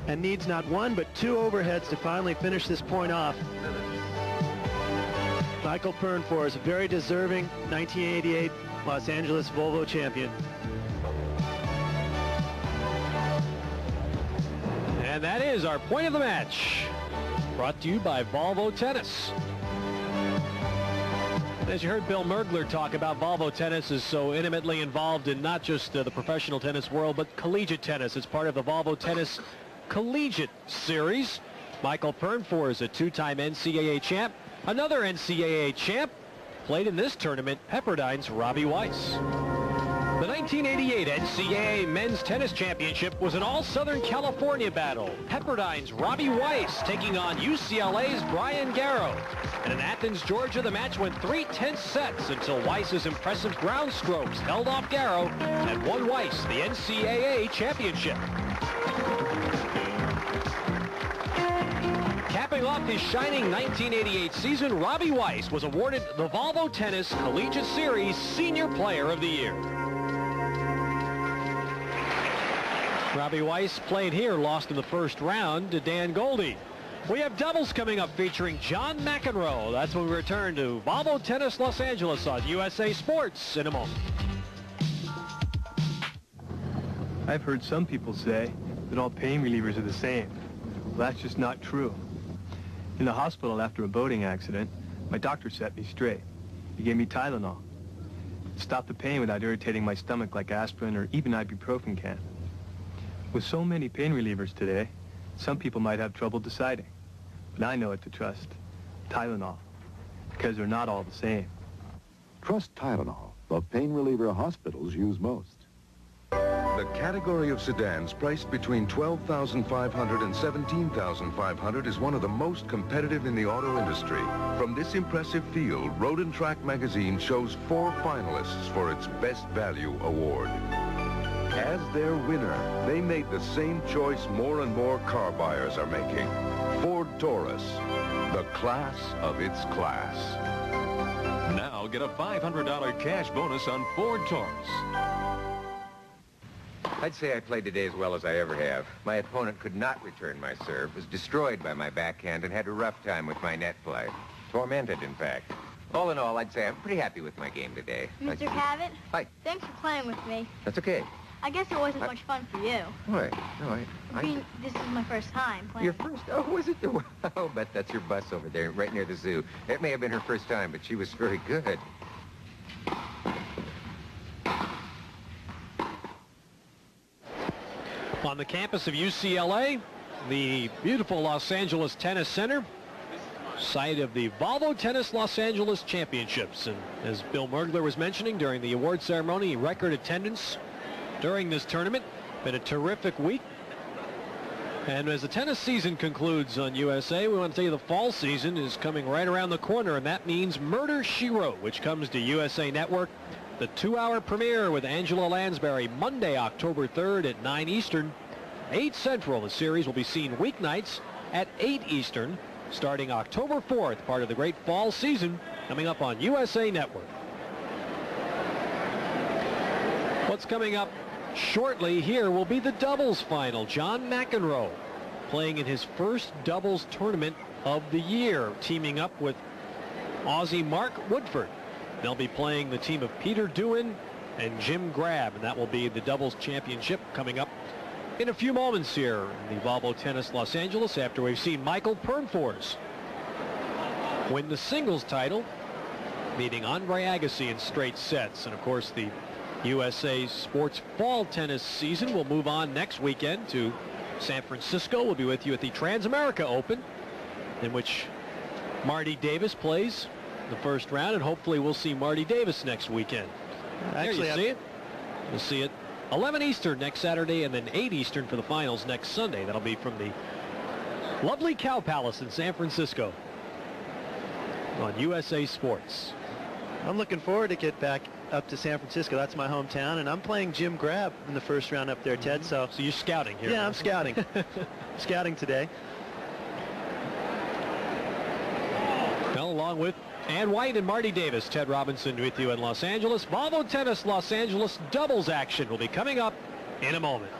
and needs not one but 2 overheads to finally finish this point off. Michael Pernfors, a very deserving 1988 Los Angeles Volvo champion. And that is our point of the match, brought to you by Volvo Tennis. As you heard Bill Mergler talk about, Volvo Tennis is so intimately involved in not just the professional tennis world, but collegiate tennis. It's part of the Volvo Tennis Collegiate Series. Michael Pernfors, a 2-time NCAA champ, another NCAA champ, played in this tournament, Pepperdine's Robbie Weiss. The 1988 NCAA Men's Tennis Championship was an all-Southern California battle. Pepperdine's Robbie Weiss taking on UCLA's Brian Garrow. And in Athens, Georgia, the match went 3 tense sets until Weiss's impressive ground strokes held off Garrow and won Weiss the NCAA championship. Capping off his shining 1988 season, Robbie Weiss was awarded the Volvo Tennis Collegiate Series Senior Player of the Year. Robbie Weiss played here, lost in the first round to Dan Goldie. We have doubles coming up featuring John McEnroe. That's when we return to Volvo Tennis Los Angeles on USA Sports in a moment. I've heard some people say that all pain relievers are the same. Well, that's just not true. In the hospital after a boating accident, my doctor set me straight. He gave me Tylenol. It stopped the pain without irritating my stomach like aspirin or even ibuprofen can. With so many pain relievers today, some people might have trouble deciding. But I know what to trust. Tylenol. Because they're not all the same. Trust Tylenol, the pain reliever hospitals use most. The category of sedans priced between $12,500 and $17,500 is one of the most competitive in the auto industry. From this impressive field, Road & Track magazine shows 4 finalists for its Best Value Award. As their winner, they made the same choice more and more car buyers are making. Ford Taurus, the class of its class. Now get a $500 cash bonus on Ford Taurus. I'd say I played today as well as I ever have. My opponent could not return my serve, was destroyed by my backhand, and had a rough time with my net play. Tormented, in fact. All in all, I'd say I'm pretty happy with my game today. Mr. Cavett? Hi. Thanks for playing with me. That's okay. I guess it wasn't much fun for you. What? No, I mean, this is my first time playing. Your first? Oh, was it? Oh, bet that's your bus over there, right near the zoo. It may have been her first time, but she was very good. On the campus of UCLA, the beautiful Los Angeles Tennis Center, site of the Volvo Tennis Los Angeles Championships. And as Bill Mergler was mentioning during the award ceremony, record attendance during this tournament. Been a terrific week. And as the tennis season concludes on USA, we want to tell you the fall season is coming right around the corner, and that means Murder, She Wrote, which comes to USA Network. The 2-hour premiere with Angela Lansbury, Monday, October 3rd at 9 Eastern, 8 Central. The series will be seen weeknights at 8 Eastern, starting October 4th, part of the great fall season, coming up on USA Network. What's coming up shortly here will be the doubles final. John McEnroe playing in his first doubles tournament of the year, teaming up with Aussie Mark Woodford. They'll be playing the team of Peter Doohan and Jim Grab, and that will be the doubles championship coming up in a few moments here in the Volvo Tennis Los Angeles, after we've seen Michael Pernfors win the singles title, beating Andre Agassi in straight sets. And of course, the USA Sports Fall Tennis season will move on next weekend to San Francisco. We'll be with you at the Transamerica Open, in which Marty Davis plays the first round, and hopefully we'll see Marty Davis next weekend. Actually, there you see it. You'll see it 11 Eastern next Saturday, and then 8 Eastern for the finals next Sunday. That'll be from the lovely Cow Palace in San Francisco on USA Sports. I'm looking forward to get back up to San Francisco. That's my hometown, and I'm playing Jim Grab in the first round up there, Ted. So you're scouting here? Yeah, I'm scouting. Scouting today. Well, along with Ann White and Marty Davis, Ted Robinson with you in Los Angeles. Volvo Tennis Los Angeles doubles action will be coming up in a moment.